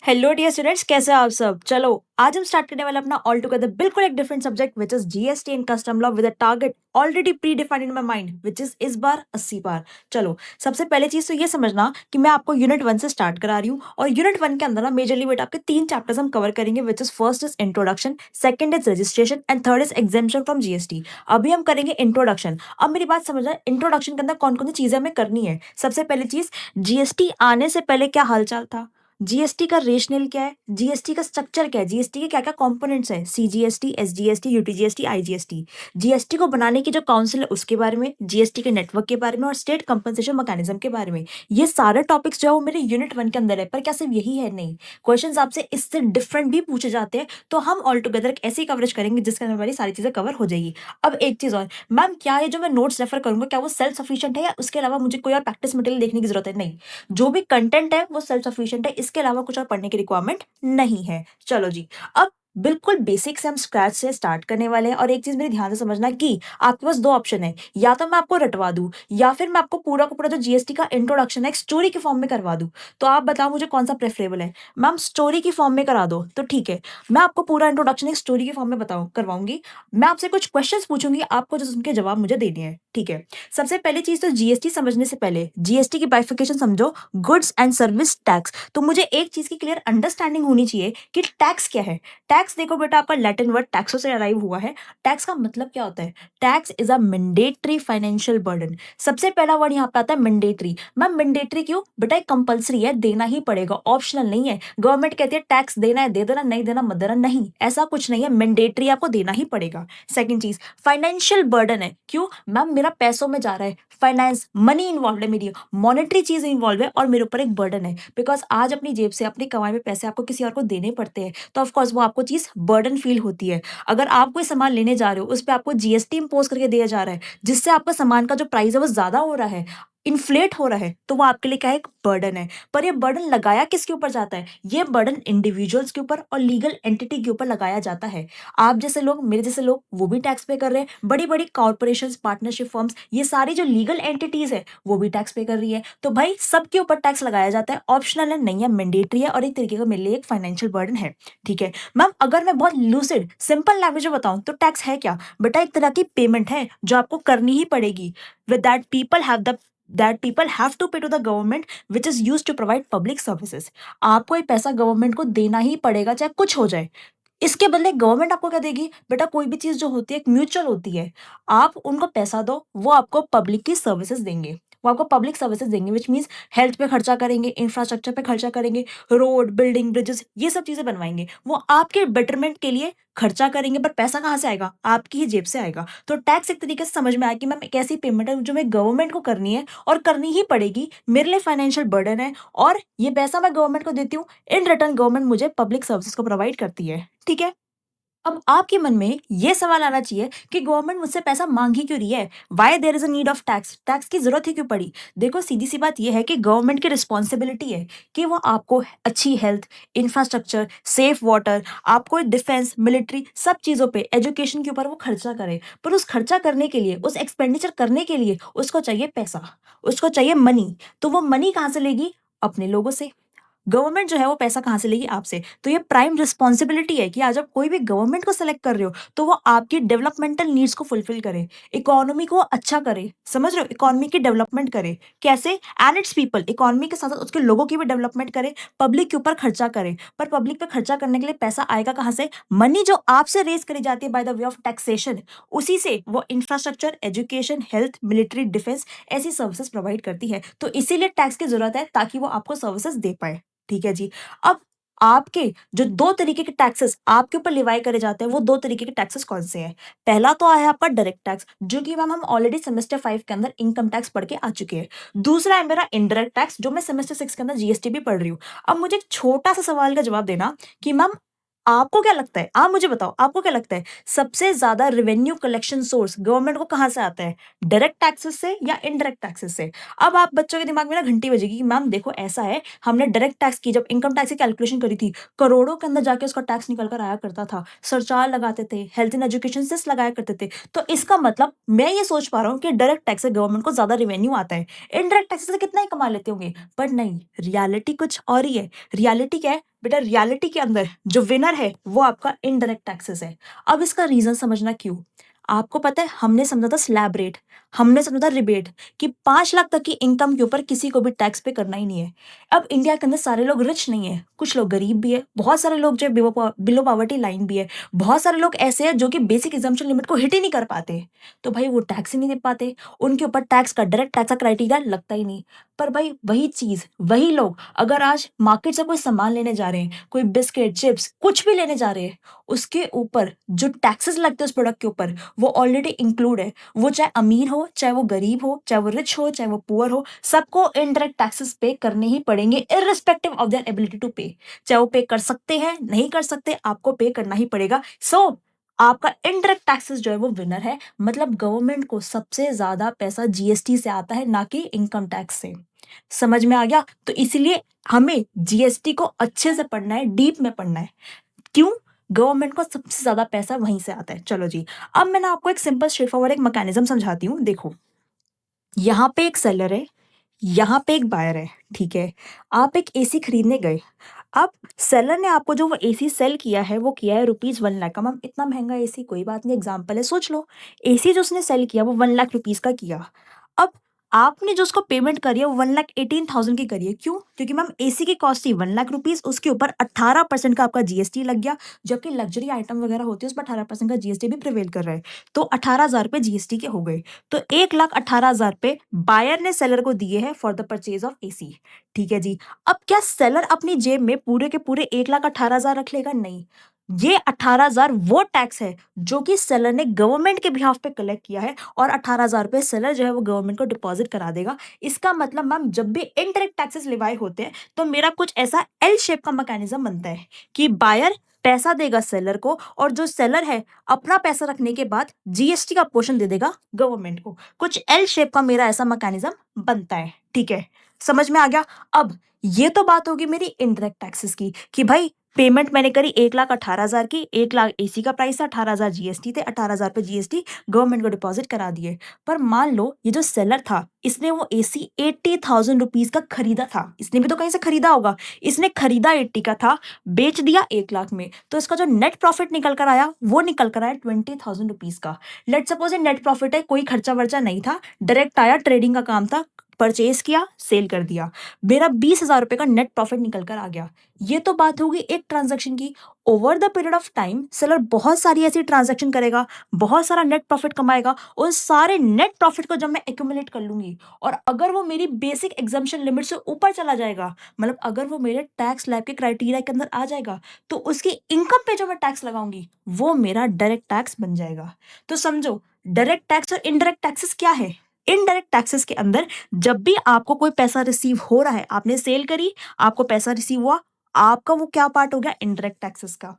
Hello dear students, कैसे हो आप सब। चलो आज हम स्टार्ट करने वाले अपना ऑल टुगेदर बिल्कुल एक different subject which is GST and custom law with a target already pre defined in my mind which is इस बार 80 बार। चलो सबसे पहले चीज तो ये समझना कि मैं आपको यूनिट 1 से स्टार्ट करा रही हूँ और यूनिट 1 के अंदर ना मेजरली बेटा आपके 3 चैप्टर्स हम कवर करेंगे which is first is introduction, second is registration and third is exemption from GST. अभी हम करेंगे इंट्रोडक्शन। अब मेरी बात समझना, इंट्रोडक्शन के अंदर कौन कौन सी चीजें हमें करनी है। सबसे पहली चीज, जीएसटी आने से पहले क्या हालचाल था, जीएसटी का रेशनल क्या है, जीएसटी का स्ट्रक्चर क्या है, जीएसटी के क्या क्या कंपोनेंट्स हैं, CGST, SGST, UTGST, IGST. GST को बनाने की जो काउंसिल है उसके बारे में, जीएसटी के नेटवर्क के बारे में और स्टेट कंपनसेशन मैकेनिज्म के बारे में। ये सारे टॉपिक्स जो है वो मेरे यूनिट 1 के अंदर है। पर क्या सिर्फ यही है? नहीं, क्वेश्चंस आपसे इससे डिफरेंट भी पूछे जाते हैं। तो हम ऑल टुगेदर एक ऐसी कवरेज करेंगे जिसके अंदर हमारी सारी चीजें कवर हो जाएगी। अब एक चीज और मैम, क्या ये जो मैं नोट्स रेफर करूंगा क्या वो सेल्फ सफिशिएंट है या उसके अलावा मुझे कोई और प्रैक्टिस मटेरियल देखने की जरूरत है? नहीं, जो भी कंटेंट है वो सेल्फ सफिशिएंट है, इसके अलावा कुछ और पढ़ने की रिक्वायरमेंट नहीं है। चलो जी, अब बिल्कुल बेसिक से हम स्क्रैच से स्टार्ट करने वाले हैं। और एक चीज मेरे ध्यान से समझना कि आपके पास दो ऑप्शन है, या तो मैं आपको रटवा दूं या फिर मैं आपको पूरा का पूरा जो जीएसटी का इंट्रोडक्शन है एक स्टोरी के फॉर्म में करवा दूं। तो आप बताओ मुझे कौन सा प्रेफरेबल है। मैम स्टोरी की फॉर्म में करा दो तो ठीक है, मैं आपको पूरा इंट्रोडक्शन एक स्टोरी के फॉर्म में बताऊं करवाऊंगी। मैं आपसे कुछ क्वेश्चंस पूछूंगी, आपको जो उनके जवाब मुझे देने हैं, ठीक है। सबसे पहली चीज तो जीएसटी समझने से पहले जीएसटी की बाइफिकेशन समझो, गुड्स एंड सर्विस टैक्स। तो मुझे एक चीज की क्लियर अंडरस्टैंडिंग होनी चाहिए कि टैक्स क्या है। टैक्स देखो बेटा, आपका लैटिन वर्ड टैक्सो से अराइव हुआ है। टैक्स का मतलब क्या होता है? Tax is a mandatory financial burden. सबसे पहला वर्ड यहाँ पे आता है मैंडेटरी। मैम मैंडेटरी क्यों? बेटा एक कंपलसरी है, देना ही पड़ेगा, ऑप्शनल नहीं है। गवर्नमेंट कहती है टैक्स देना है दे देना, नहीं देना मत देना, नहीं ऐसा कुछ नहीं है, मैंडेटरी आपको देना ही पड़ेगा। सेकंड चीज, फाइनेंशियल बर्डन है। क्यों? मैम मेरा पैसों में जा रहा है, फाइनेंस मनी इन्वॉल्व है, मेरी मॉनेटरी चीज इन्वॉल्व है और मेरे ऊपर एक बर्डन है। बिकॉज आज अपनी जेब से अपनी कमाई में पैसे आपको किसी और को देने पड़ते हैं, तो ऑफकोर्स वो आपको चीज बर्डन फील होती है। अगर आप कोई सामान लेने जा रहे हो उस पर आपको जीएसटी इंपोज करके दिया जा रहा है, जिससे आपका सामान का जो प्राइस है वो ज्यादा हो रहा है, इन्फ्लेट हो रहा है, तो वो आपके लिए क्या है? एक बर्डन है। पर ये बर्डन लगाया किसके ऊपर जाता है? ये बर्डन इंडिविजुअल्स के ऊपर और लीगल एंटिटी के ऊपर लगाया जाता है। आप जैसे लोग, मेरे जैसे लोग, वो भी टैक्स पे कर रहे हैं। बड़ी बड़ी कॉर्पोरेशंस, पार्टनरशिप फर्म्स, ये सारी जो लीगल एंटिटीज है वो भी टैक्स पे कर रही है। तो भाई सबके ऊपर टैक्स लगाया जाता है, ऑप्शनल है, नहीं है, मैंडेटरी है और एक तरीके का मेरे लिए एक फाइनेंशियल बर्डन है, ठीक है। मैम अगर मैं बहुत लूसिड सिंपल लैंग्वेज में बताऊं तो टैक्स है क्या? बेटा एक तरह की पेमेंट है जो आपको करनी ही पड़ेगी। With that people have the that people have to pay to the government which is used to provide public services। आपको ये पैसा गवर्नमेंट को देना ही पड़ेगा चाहे कुछ हो जाए। इसके बदले गवर्नमेंट आपको क्या देगी? बेटा कोई भी चीज जो होती है एक म्यूचुअल होती है। आप उनको पैसा दो, वो आपको पब्लिक की सर्विसेज देंगे, वो आपको पब्लिक सर्विसेज देंगे, विच मीन्स हेल्थ पे खर्चा करेंगे, इंफ्रास्ट्रक्चर पे खर्चा करेंगे, रोड बिल्डिंग ब्रिजेस ये सब चीजें बनवाएंगे, वो आपके बेटरमेंट के लिए खर्चा करेंगे। पर पैसा कहाँ से आएगा? आपकी ही जेब से आएगा। तो टैक्स एक तरीके से समझ में आया कि मैम एक ऐसी पेमेंट है जो मैं गवर्नमेंट को करनी है और करनी ही पड़ेगी, मेरे लिए फाइनेंशियल बर्डन है और ये पैसा मैं गवर्नमेंट को देती हूँ, इन रिटर्न गवर्नमेंट मुझे पब्लिक सर्विसेज को प्रोवाइड करती है, ठीक है। अब आपके मन में ये सवाल आना चाहिए कि गवर्नमेंट मुझसे पैसा मांग ही क्यों रही है? Why there is a need of tax? Tax की जरूरत ही क्यों पड़ी? देखो सीधी सी बात यह है कि गवर्नमेंट की रिस्पॉन्सिबिलिटी है कि वो आपको अच्छी हेल्थ, इंफ्रास्ट्रक्चर, सेफ वाटर, आपको डिफेंस, मिलिट्री, सब चीजों पे, एजुकेशन के ऊपर वो खर्चा करे। पर उस खर्चा करने के लिए, उस एक्सपेंडिचर करने के लिए उसको चाहिए पैसा, उसको चाहिए मनी। तो वो मनी कहाँ से लेगी? अपने लोगों से। गवर्नमेंट जो है वो पैसा कहाँ से लेगी? आपसे। तो ये प्राइम रिस्पॉन्सिबिलिटी है कि आज आप कोई भी गवर्नमेंट को सेलेक्ट कर रहे हो तो वो आपकी डेवलपमेंटल नीड्स को फुलफिल करे, इकोनॉमी को अच्छा करे, समझ रहे हो, इकोनॉमी की डेवलपमेंट करे। कैसे? एंड इट्स पीपल, इकोनॉमी के साथ साथ उसके लोगों की भी डेवलपमेंट करे, पब्लिक के ऊपर खर्चा करे। पर पब्लिक पे खर्चा करने के लिए पैसा आएगा कहाँ से? मनी जो आपसे रेज करी जाती है by the way of taxation, उसी से वो infrastructure, education, health, military, defence ऐसी सर्विसेज प्रोवाइड करती है। तो इसीलिए टैक्स की जरूरत है ताकि वो आपको सर्विसेज दे पाए, ठीक है जी। अब आपके जो दो तरीके के टैक्सेस आपके ऊपर लिवाई करे जाते हैं, वो दो तरीके के टैक्सेस कौन से हैं? पहला तो आया आपका डायरेक्ट टैक्स, जो कि मैम हम ऑलरेडी सेमेस्टर 5 के अंदर इनकम टैक्स पढ़ के आ चुके हैं। दूसरा है मेरा इनडायरेक्ट टैक्स, जो मैं सेमेस्टर 6 के अंदर जीएसटी भी पढ़ रही हूँ। अब मुझे एक छोटा सा सवाल का जवाब देना कि मैम आपको क्या लगता है, आप मुझे बताओ आपको क्या लगता है सबसे ज्यादा रेवेन्यू कलेक्शन सोर्स गवर्नमेंट को कहां से आता है? डायरेक्ट टैक्सेस से या इनडायरेक्ट टैक्सेस से? अब आप बच्चों के दिमाग में ना घंटी बजेगी कि मैम देखो ऐसा है, हमने डायरेक्ट टैक्स की जब इनकम टैक्स की कैलकुलेशन करी थी, करोड़ों के अंदर जाके उसका टैक्स निकल कर आया करता था, सरचार्ज लगाते थे, हेल्थ एंड एजुकेशन सेस लगाया करते थे। तो इसका मतलब मैं ये सोच पा रहा हूँ कि डायरेक्ट टैक्स से गवर्नमेंट को ज्यादा रेवेन्यू आता है, इनडायरेक्ट टैक्स से कितना ही कमा लेते होंगे। पर नहीं, रियलिटी कुछ और ही है। रियलिटी क्या है? बेटा रियलिटी के अंदर जो विनर है वो आपका इनडायरेक्ट टैक्सेस है। अब इसका रीजन समझना क्यों। आपको पता है हमने समझा था स्लैब रेट, हमने समझा था रिबेट कि 5 लाख तक की इनकम के ऊपर किसी को भी टैक्स पे करना ही नहीं है। अब इंडिया के अंदर सारे लोग रिच नहीं है, कुछ लोग गरीब भी है, बहुत सारे लोग जो बिलो पॉवर्टी लाइन भी है, बहुत सारे लोग ऐसे हैं जो कि बेसिक एग्जाम्पशन लिमिट को हिट ही नहीं कर पाते। तो भाई वो टैक्स ही नहीं दे पाते, उनके ऊपर टैक्स का डायरेक्ट टैक्स का क्राइटेरिया लगता ही नहीं। पर भाई वही चीज वही लोग अगर आज मार्केट से कोई सामान लेने जा रहे हैं, कोई बिस्किट चिप्स कुछ भी लेने जा रहे हैं, उसके ऊपर जो टैक्सेस लगते हैं उस प्रोडक्ट के ऊपर वो ऑलरेडी इंक्लूड है। वो चाहे अमीर हो, चाहे वो गरीब हो, चाहे वो रिच हो, चाहे वो पुअर हो, सबको इनडायरेक्ट टैक्सेस पे करने ही पड़ेंगे irrespective of their ability to pay. चाहे वो पे कर सकते हैं नहीं कर सकते, आपको पे करना ही पड़ेगा। सो आपका इनडायरेक्ट टैक्सेस जो है वो विनर है। मतलब गवर्नमेंट को सबसे ज्यादा पैसा जीएसटी से आता है, ना कि इनकम टैक्स से। समझ में आ गया। तो इसलिए हमें जीएसटी को अच्छे से पढ़ना है, डीप में पढ़ना है। क्यों? गवर्नमेंट को सबसे ज्यादा पैसा वहीं से आता है। चलो जी, अब मैं ना आपको एक सिंपल स्ट्रेट फॉरवर्ड एक मैकेनिज्म समझाती हूँ। देखो, यहाँ पे एक सेलर है, यहाँ पे एक बायर है, ठीक है। आप एक एसी खरीदने गए। अब सेलर ने आपको जो वो एसी सेल किया है वो किया है ₹1,00,000 का। मैम इतना महंगा एसी, कोई बात नहीं, एग्जाम्पल है, सोच लो। एसी जो उसने सेल किया वो ₹1,00,000 का किया। अब आपने जो उसको पेमेंट करी है वो 1,18,000 की करी है। क्यों? क्योंकि मैम एसी की कॉस्ट थी ₹1,00,000, उसके ऊपर 18% का आपका जीएसटी लग गया। जबकि लग्जरी आइटम वगैरह होती है उस पर 18% का जीएसटी भी प्रिवेल कर रहा है। तो 18,000 रुपए जीएसटी के हो गए। तो 1,18,000 रुपए बायर ने सेलर को दिए हैं for the purchase of AC. ठीक है जी। अब क्या सेलर अपनी जेब में पूरे के पूरे 1,18,000 रख लेगा? नहीं। ये 18,000 वो टैक्स है जो कि सेलर ने गवर्नमेंट के बिहाफ पे कलेक्ट किया है, और 18,000 रुपए सेलर जो है वो गवर्नमेंट को डिपॉजिट करा देगा। इसका मतलब मैम जब भी इनडायरेक्ट टैक्सेस लिवाई होते हैं तो मेरा कुछ ऐसा एल शेप का मैकेनिज्म बनता है कि बायर पैसा देगा सेलर को, और जो सेलर है अपना पैसा रखने के बाद जीएसटी का पोर्शन दे देगा गवर्नमेंट को। कुछ एल शेप का मेरा ऐसा मैकेनिज्म बनता है। ठीक है, समझ में आ गया। अब ये तो बात होगी मेरी इनडायरेक्ट टैक्सेस की कि भाई पेमेंट मैंने करी 1,18,000 की, 1,00,000 एसी का प्राइस था, 18,000 जीएसटी थे, 18,000 रुपए जीएसटी गवर्नमेंट को डिपॉजिट करा दिए। पर मान लो ये जो सेलर था इसने वो एसी 80,000 रुपीज का खरीदा था। इसने भी तो कहीं से खरीदा होगा। इसने खरीदा 80 का था, बेच दिया 1,00,000 में, तो इसका जो नेट प्रॉफिट निकल कर आया वो निकल कर आया 20,000 रुपीज का। लेट सपोज ये नेट प्रॉफिट है, कोई खर्चा वर्चा नहीं था, डायरेक्ट आया, ट्रेडिंग का काम था, परचेज किया, सेल कर दिया, मेरा 20,000 रुपए का नेट प्रॉफिट निकल कर आ गया। ये तो बात होगी एक ट्रांजैक्शन की। Over the period of time seller बहुत सारी ऐसी ट्रांजैक्शन करेगा, बहुत सारा नेट प्रॉफिट कमाएगा। उन सारे नेट प्रॉफिट को जब मैं एक्यूमुलेट कर लूंगी, और अगर वो मेरी बेसिक एग्जाम्पशन लिमिट से ऊपर चला जाएगा, मतलब अगर वो मेरे टैक्स स्लैब के क्राइटेरिया के अंदर आ जाएगा, तो उसकी इनकम पे जो मैं टैक्स लगाऊंगी वो मेरा डायरेक्ट टैक्स बन जाएगा। तो समझो डायरेक्ट टैक्स और इनडायरेक्ट टैक्सेस क्या है। इनडायरेक्ट टैक्सेस के अंदर जब भी आपको कोई पैसा रिसीव हो रहा है, आपने सेल करी, आपको पैसा रिसीव हुआ, आपका वो क्या पार्ट हो गया इनडायरेक्ट टैक्सेस का।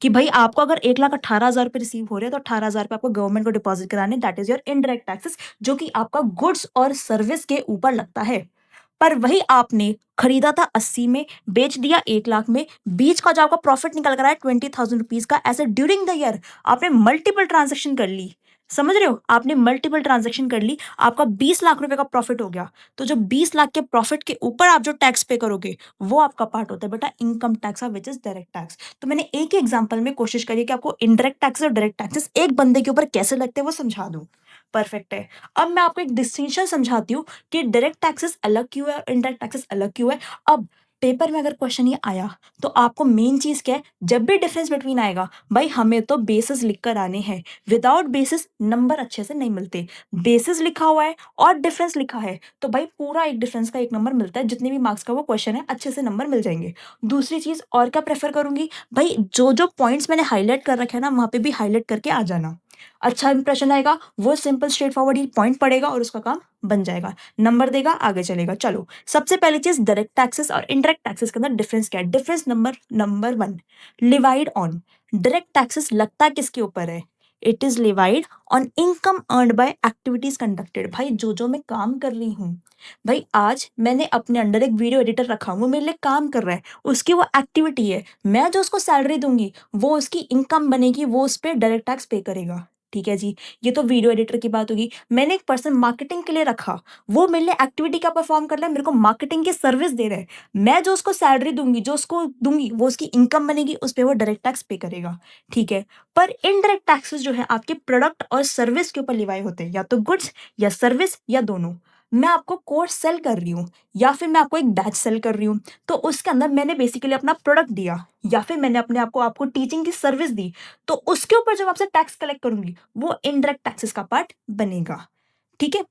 कि भाई आपको अगर 1,18,000 रुपए रिसीव हो रहे हैं तो 18,000 रुपए आपको गवर्नमेंट को डिपॉजिट कराने, that is your indirect taxes, जो कि आपका गुड्स और सर्विस के ऊपर लगता है। पर वही आपने खरीदा था 80 में, बेच दिया 1,00,000 में, बीच का जो आपका प्रॉफिट निकल कर आया 20,000 रुपीज का, ऐसे ड्यूरिंग द ईयर आपने मल्टीपल ट्रांजेक्शन कर ली। समझ रहे हो, आपने मल्टीपल ट्रांजेक्शन कर ली, आपका 20 लाख रुपए का प्रॉफिट हो गया। तो जो 20 लाख के प्रॉफिट के ऊपर आप जो टैक्स पे करोगे वो आपका पार्ट होता है बेटा income tax, which is direct tax. तो मैंने एक ही एग्जांपल में कोशिश करी कि आपको इनडायरेक्ट टैक्स और डायरेक्ट टैक्सेस एक बंदे के ऊपर कैसे लगते हैं वो समझा दूं। परफेक्ट है। अब मैं आपको एक डिस्टिंक्शन समझाती हूँ कि डायरेक्ट टैक्सेस अलग क्यों है और इनडायरेक्ट टैक्सेस अलग क्यों है। अब पेपर में अगर क्वेश्चन ये आया तो आपको मेन चीज क्या है, जब भी डिफरेंस बिटवीन आएगा भाई हमें तो बेसिस लिख कर आने हैं। विदाउट बेसिस नंबर अच्छे से नहीं मिलते। बेसिस लिखा हुआ है और डिफरेंस लिखा है तो भाई पूरा एक डिफरेंस का 1 नंबर मिलता है, जितने भी मार्क्स का वो क्वेश्चन है अच्छे से नंबर मिल जाएंगे। दूसरी चीज और क्या प्रेफर करूंगी, भाई जो जो पॉइंट्स मैंने हाईलाइट कर रखे हैं ना वहां पे भी हाईलाइट करके आ जाना। अच्छा इंप्रेशन आएगा, वो सिंपल स्ट्रेट फॉरवर्ड ही पॉइंट पड़ेगा और उसका काम बन जाएगा, नंबर देगा, आगे चलेगा। चलो सबसे पहली चीज डायरेक्ट टैक्सेस और इनडायरेक्ट टैक्सेस के अंदर डिफरेंस क्या है। Difference number 1, levied on. Direct taxes लगता किसके ऊपर है, it is levied on income earned bye activities conducted. भाई जो मैं काम कर रही हूँ, भाई आज मैंने अपने अंडर एक वीडियो एडिटर रखा, वो मेरे लिए काम कर रहा है, उसकी वो एक्टिविटी है, मैं जो उसको सैलरी दूंगी वो उसकी इनकम बनेगी, वो उस पर डायरेक्ट टैक्स पे करेगा। ठीक है जी, ये तो वीडियो एडिटर की बात होगी। मैंने एक पर्सन मार्केटिंग के लिए रखा, वो मेरे लिए एक्टिविटी क्या परफॉर्म कर रहा है, मेरे को मार्केटिंग की सर्विस दे रहा है। मैं जो उसको सैलरी दूंगी, जो उसको दूंगी, वो उसकी इनकम बनेगी, उस पर वो डायरेक्ट टैक्स पे करेगा, ठीक है। पर इनडायरेक्ट टैक्सेस जो है आपके प्रोडक्ट और सर्विस के ऊपर लिवाई होते हैं, या तो गुड्स या सर्विस या दोनों। मैं आपको कोर्स सेल कर रही हूँ या फिर मैं आपको एक बैच सेल कर रही हूँ, तो उसके अंदर मैंने बेसिकली अपना प्रोडक्ट दिया या फिर मैंने अपने आपको टीचिंग की सर्विस दी, तो उसके ऊपर जब आपसे टैक्स कलेक्ट करूंगी वो इनडायरेक्ट टैक्सेस का पार्ट बनेगा, ठीक है।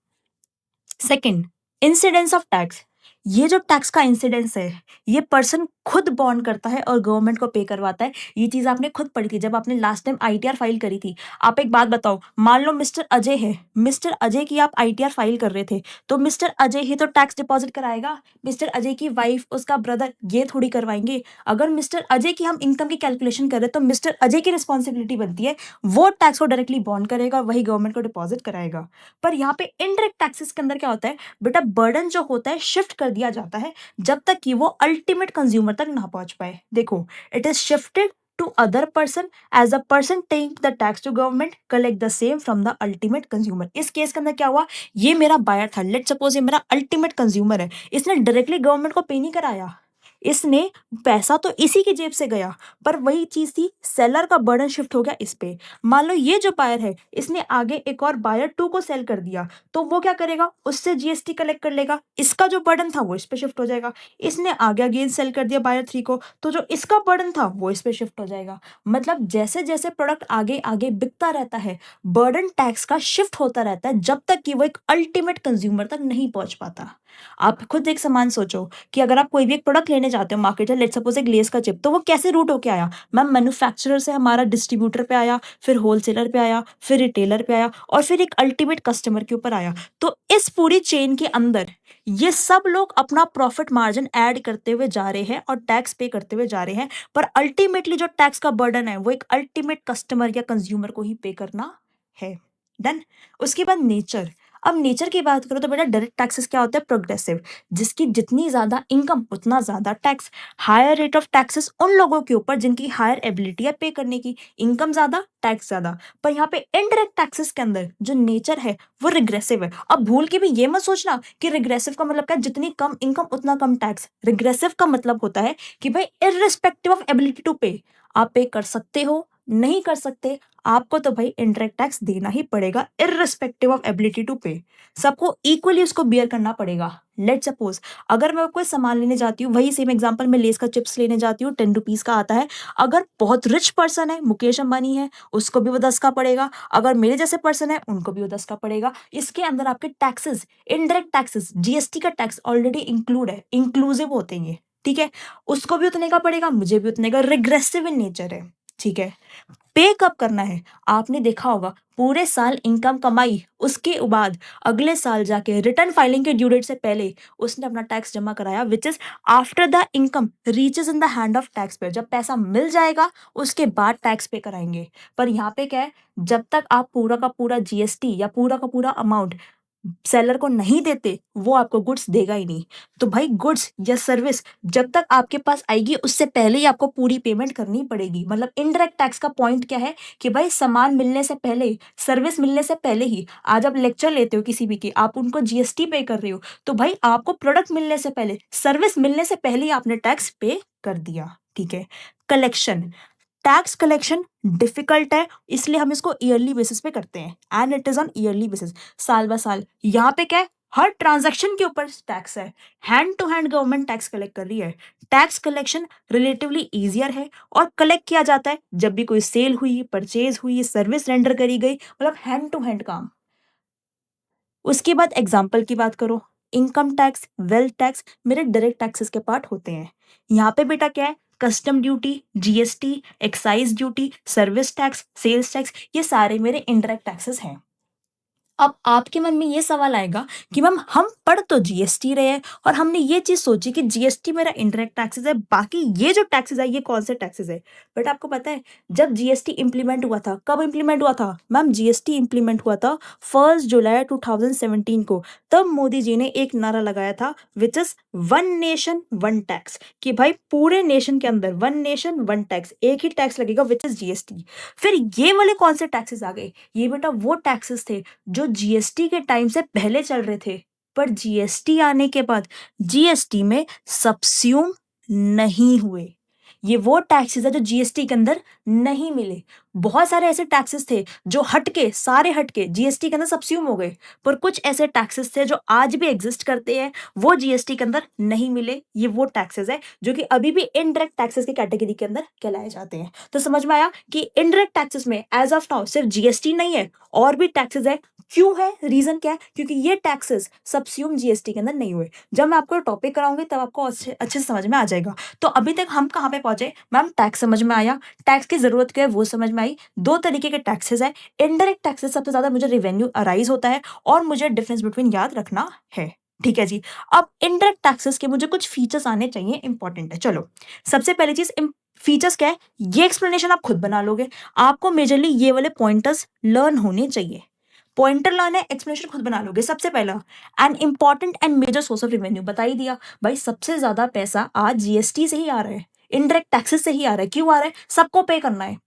Second, incidence of tax. ये जो टैक्स का इंसिडेंस है, ये पर्सन खुद बॉर्न करता है और गवर्नमेंट को पे करवाता है। ये चीज आपने खुद पढ़ी थी जब आपने लास्ट टाइम आईटीआर फाइल करी थी। आप एक बात बताओ, मान लो मिस्टर अजय है, मिस्टर अजय की आप आईटीआर फाइल कर रहे थे, तो मिस्टर अजय ही तो टैक्स डिपॉजिट कराएगा, मिस्टर अजय की वाइफ, उसका ब्रदर, ये थोड़ी करवाएंगे। अगर मिस्टर अजय की हम इनकम की कैलकुलेशन कर रहे हैं तो मिस्टर अजय की रिस्पॉन्सिबिलिटी बनती है, वो टैक्स को डायरेक्टली बॉर्न करेगा, वही गवर्नमेंट को डिपॉजिट कराएगा। पर यहाँ पे इनडायरेक्ट टैक्सेस के अंदर क्या होता है बेटा, बर्डन जो होता है शिफ्ट कर दिया जाता है जब तक कि वो अल्टीमेट कंज्यूमर तक ना पहुंच पाए। देखो, it is shifted to other person as a person take the tax to government collect the same from the ultimate consumer. इस केस के अंदर क्या हुआ, ये मेरा बायर था, लेट सपोज ये मेरा अल्टीमेट कंज्यूमर है, इसने डायरेक्टली गवर्नमेंट को पे नहीं कराया, इसने पैसा तो इसी की जेब से गया, पर वही चीज थी, सेलर का बर्डन शिफ्ट हो गया इस पे। मान लो ये जो बायर है, इसने आगे एक और बायर 2 को सेल कर दिया, तो वो क्या करेगा, उससे जीएसटी कलेक्ट कर लेगा, इसका जो बर्डन था वो इस पे शिफ्ट हो जाएगा। इसने आगे अगेन सेल कर दिया बायर 3 को, तो जो इसका बर्डन था वो इस पे शिफ्ट हो जाएगा। मतलब जैसे जैसे प्रोडक्ट आगे आगे बिकता रहता है, बर्डन टैक्स का शिफ्ट होता रहता है जब तक कि वो एक अल्टीमेट कंज्यूमर तक नहीं पहुंच पाता। आप खुद एक समान सोचो कि अगर आप कोई भी एक प्रोडक्ट लेने जाते हो मार्केट से, लेट्स सपोज एक लेस का चिप, तो वो कैसे रूट होके आया मैम, मैन्युफैक्चरर से हमारा डिस्ट्रीब्यूटर पे आया, फिर होलसेलर पे आया, फिर रिटेलर पे आया और फिर एक अल्टीमेट कस्टमर के ऊपर आया। तो इस पूरी चेन के अंदर ये सब लोग अपना प्रॉफिट मार्जिन ऐड करते हुए जा रहे हैं और टैक्स पे करते हुए जा रहे हैं, पर अल्टीमेटली जो टैक्स का बर्डन है वो एक अल्टीमेट कस्टमर या कंज्यूमर को ही पे करना है। डन। उसके बाद नेचर। अब नेचर की बात करो तो बेटा डायरेक्ट टैक्सेस क्या होता है, प्रोग्रेसिव, जिसकी जितनी ज्यादा इनकम उतना ज्यादा tax. Higher rate of taxes उन लोगों के ऊपर जिनकी हायर एबिलिटी है पे करने की, इनकम ज्यादा टैक्स ज्यादा। पर यहाँ पे इनडायरेक्ट टैक्सेस के अंदर जो नेचर है वो रिग्रेसिव है। अब भूल के भी ये मत सोचना कि रिग्रेसिव का मतलब क्या है, जितनी कम इनकम उतना कम टैक्स। रिग्रेसिव का मतलब होता है कि भाई इररिस्पेक्टिव ऑफ एबिलिटी टू पे, आप पे कर सकते हो नहीं कर सकते, आपको तो भाई इनडायरेक्ट टैक्स देना ही पड़ेगा इररिस्पेक्टिव ऑफ एबिलिटी टू पे। सबको इक्वली उसको बियर करना पड़ेगा। लेट सपोज अगर मैं कोई सामान लेने जाती हूँ, वही सेम एग्जांपल में लेस का चिप्स लेने जाती हूँ, 10 रुपीज का आता है। अगर बहुत रिच पर्सन है, मुकेश अंबानी है, उसको भी वो 10 का पड़ेगा। अगर मेरे जैसे पर्सन है उनको भी वो 10 का पड़ेगा। इसके अंदर आपके टैक्सेस, इनडायरेक्ट टैक्सेस, जीएसटी का टैक्स ऑलरेडी इंक्लूड है, इंक्लूसिव होते हैं ये, ठीक है। उसको भी उतने का पड़ेगा, मुझे भी उतने का, रिग्रेसिव इन नेचर है, ठीक है। पे कब करना है, आपने देखा होगा पूरे साल इनकम कमाई, उसके बाद अगले साल जाके रिटर्न फाइलिंग के ड्यू डेट से पहले उसने अपना टैक्स जमा कराया, which is after the income reaches in the hand of tax payer. जब पैसा मिल जाएगा उसके बाद टैक्स पे कराएंगे। पर यहाँ पे क्या है, जब तक आप पूरा का पूरा जीएसटी या पूरा का पूरा अमाउंट सेलर को नहीं देते, वो आपको गुड्स देगा ही नहीं। तो भाई गुड्स या सर्विस जब तक आपके पास आएगी उससे पहले ही आपको पूरी पेमेंट करनी पड़ेगी। मतलब इनडायरेक्ट टैक्स का पॉइंट क्या है कि भाई सामान मिलने से पहले, सर्विस मिलने से पहले ही, आज आप लेक्चर लेते हो किसी भी के, आप उनको जीएसटी पे कर रहे हो, तो भाई आपको प्रोडक्ट मिलने से पहले, सर्विस मिलने से पहले ही आपने टैक्स पे कर दिया, ठीक है। कलेक्शन, टैक्स कलेक्शन डिफिकल्ट है, इसलिए हम इसको ईयरली बेसिस पे करते हैं and it is on yearly basis, साल बाय साल। यहाँ पे क्या है, हर ट्रांजैक्शन के ऊपर टैक्स है, hand to hand government tax collect कर रही है। टैक्स कलेक्शन रिलेटिवली इजियर है और कलेक्ट किया जाता है जब भी कोई सेल हुई, परचेज हुई, सर्विस रेंडर करी गई, मतलब हैंड टू हैंड काम। उसके बाद एग्जाम्पल की बात करो, इनकम टैक्स, वेल्थ टैक्स मेरे डायरेक्ट टैक्सेस के पार्ट होते हैं। यहाँ पे बेटा क्या है, custom duty, GST, excise duty, service tax, sales tax, ये सारे मेरे इनडायरेक्ट टैक्सेस हैं। अब आपके मन में ये सवाल आएगा कि मैम हम पढ़ तो जीएसटी रहे हैं और हमने ये चीज सोची कि जीएसटी मेरा इंडायरेक्ट टैक्सेस है, बाकी ये जो टैक्सेस है ये कौन से टैक्सेस है। बट आपको पता है जब जीएसटी इंप्लीमेंट हुआ था, कब इंप्लीमेंट हुआ था मैम? जीएसटी इंप्लीमेंट हुआ था 1 जुलाई 2017 को। तब मोदी जी ने एक नारा लगाया था which is one nation one tax, कि भाई पूरे नेशन के अंदर वन नेशन वन टैक्स, एक ही टैक्स लगेगा विच इज जीएसटी। फिर ये वाले कौन से टैक्सेस आ गए? ये बेटा वो टैक्सेस थे जो जीएसटी के टाइम से पहले चल रहे थे, पर जीएसटी आने के बाद जीएसटी में सब्स्यूम नहीं हुए। ये वो टैक्सेस है जो जीएसटी के अंदर नहीं मिले। बहुत सारे ऐसे टैक्सेस थे जो हटके, सारे हटके जीएसटी के अंदर सब्स्यूम हो गए, पर कुछ ऐसे टैक्सेस थे जो आज भी एग्जिस्ट करते हैं, वो जीएसटी के अंदर नहीं मिले। ये वो टैक्सेस है जो कि अभी भी इनडायरेक्ट टैक्सेस की कैटेगरी के अंदर कहलाए जाते हैं। तो समझ में आया कि इनडायरेक्ट टैक्सेस में एज ऑफ नाउ सिर्फ जीएसटी नहीं है, और भी टैक्सेस है। क्यों है? रीजन क्या है? क्योंकि ये टैक्सेस सब्स्यूम जीएसटी के अंदर नहीं हुए। जब मैं आपको टॉपिक कराऊंगी तब आपको अच्छे से समझ में आ जाएगा। तो अभी तक हम कहाँ पे पहुंचे मैम? टैक्स समझ में आया, टैक्स की जरूरत क्या है वो समझ में आई। दो तरीके के टैक्सेस है। इनडायरेक्ट टैक्सेस सबसे ज्यादा मुझे रेवेन्यू अराइज होता है और मुझे डिफरेंस बिटवीन याद रखना है। ठीक है जी। अब इनडायरेक्ट टैक्सेस के मुझे कुछ फीचर्स आने चाहिए, इंपॉर्टेंट है। चलो सबसे पहली चीज फीचर्स क्या है, ये एक्सप्लेनेशन आप खुद बना लोगे। आपको मेजरली ये वाले पॉइंटर्स लर्न होने चाहिए। पॉइंटर लर्न है, एक्सप्लेनेशन खुद बना लोगे। सबसे पहला an important and major source of revenue बता ही दिया। भाई सबसे ज्यादा पैसा आज जीएसटी से ही आ रहा है, इनडायरेक्ट टैक्सेस से ही आ रहा है। क्यों आ रहा है? सबको पे करना है।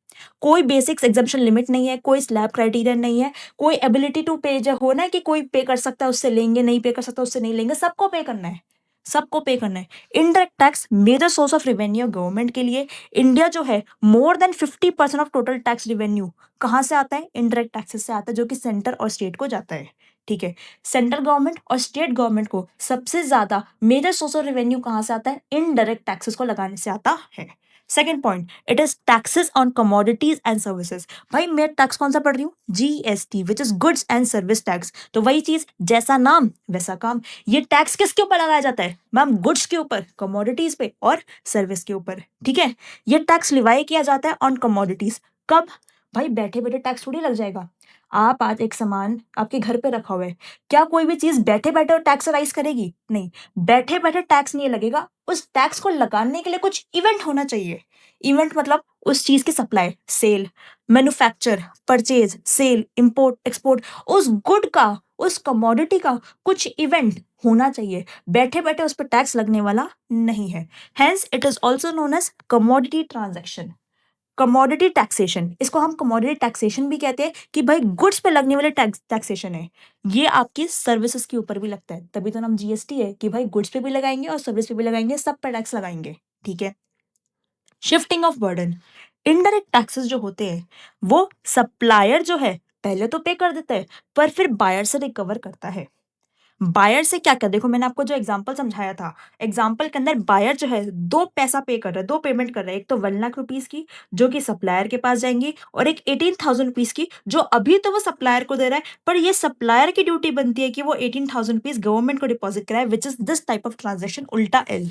कोई बेसिक्स एग्जाम्पशन लिमिट नहीं है, कोई स्लैब क्राइटेरिया नहीं है, कोई एबिलिटी टू पे जो हो ना कि कोई पे कर सकता है उससे लेंगे, नहीं पे कर सकता उससे नहीं लेंगे, सबको पे करना है। सबको पे करना है। Indirect tax major source of revenue government के लिए। इंडिया जो है more than 50% of total tax revenue कहाँ से आता है? इनडायरेक्ट टैक्सेस से आता है, जो कि सेंटर और स्टेट को जाता है। ठीक है, सेंट्रल गवर्नमेंट और स्टेट गवर्नमेंट को सबसे ज्यादा मेजर सोर्स ऑफ रेवेन्यू कहाँ से आता है? इनडायरेक्ट टैक्सेस को लगाने से आता है। Second point, it is taxes on commodities and services. भाई मैं टैक्स कौन सा पढ़ रही हूँ? GST, which is goods and service tax. तो वही चीज, जैसा नाम वैसा काम। ये टैक्स किसके ऊपर लगाया जाता है मैम? गुड्स के ऊपर, कमोडिटीज पे और सर्विस के ऊपर। ठीक है, ये टैक्स लिवाई किया जाता है ऑन कमोडिटीज। कब? भाई बैठे बैठे टैक्स थोड़ी लग जाएगा। आप आज एक सामान आपके घर पे रखा हुआ है, क्या कोई भी चीज बैठे बैठे टैक्स राइज करेगी? नहीं, बैठे बैठे टैक्स नहीं लगेगा। उस टैक्स को लगाने के लिए कुछ इवेंट होना चाहिए। इवेंट मतलब उस चीज की supply, sale, manufacture, purchase, sale, import, export, उस गुड का, उस कमोडिटी का कुछ इवेंट होना चाहिए। बैठे बैठे उस पर टैक्स लगने वाला नहीं है। Hence it is also known as commodity transaction, commodity taxation. इसको हम कमोडिटी टैक्सेशन भी कहते हैं कि भाई गुड्स पे लगने वाले टैक्सेशन है। ये आपकी सर्विसेज के ऊपर भी लगता है, तभी तो नाम जीएसटी है कि भाई गुड्स पे भी लगाएंगे और सर्विस पे भी लगाएंगे, सब पे टैक्स लगाएंगे। ठीक है, shifting of burden. Indirect taxes जो होते हैं वो सप्लायर जो है पहले तो पे कर देता है, पर फिर बायर से रिकवर करता है। बायर से क्या क्या, देखो मैंने आपको जो एग्जांपल समझाया था, एग्जांपल के अंदर बायर जो है दो पैसा पे कर रहा है, दो पेमेंट कर रहा है। एक तो 1 लाख रुपीज की जो कि सप्लायर के पास जाएंगी, और एक 18,000 रुपीज की जो अभी तो वो सप्लायर को दे रहा है, पर ये सप्लायर की ड्यूटी बनती है कि वो 18,000 रुपीज गवर्नमेंट को डिपॉजिट कराए, which is this type of transaction, उल्टा एल।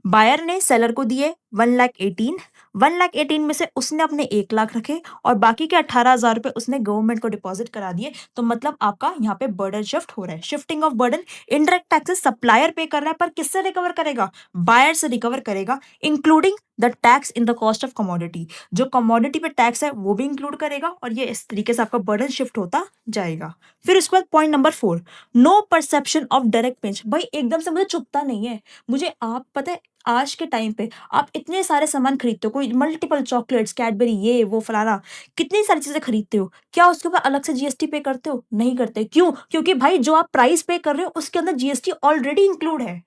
बायर ने सेलर को दिए 1,18,000, 1,18,000 में से उसने अपने 1 लाख रखे और बाकी के 18,000 रुपए उसने गवर्नमेंट को डिपॉजिट करा दिए। तो मतलब आपका यहाँ पे बर्डन शिफ्ट हो रहा है, shifting of burden. Indirect taxes supplier पे कर रहा है, पर किससे रिकवर करेगा? बायर से रिकवर करेगा, including the tax in the cost of commodity. जो कमोडिटी पे टैक्स है वो भी इंक्लूड करेगा, और ये इस तरीके से आपका बर्डन शिफ्ट होता जाएगा। फिर उसके बाद point number 4, no perception of direct pinch. भाई एकदम से मुझे चुभता नहीं है, मुझे आप पता है आज के टाइम पे आप इतने सारे सामान खरीदते हो, कोई मल्टीपल चॉकलेट्स, कैडबरी, ये वो फलाना, कितनी सारी चीजें खरीदते हो, क्या उसके ऊपर अलग से जीएसटी पे करते हो? नहीं करते। क्यों? क्योंकि भाई जो आप प्राइस पे कर रहे हो उसके अंदर जीएसटी ऑलरेडी इंक्लूड है,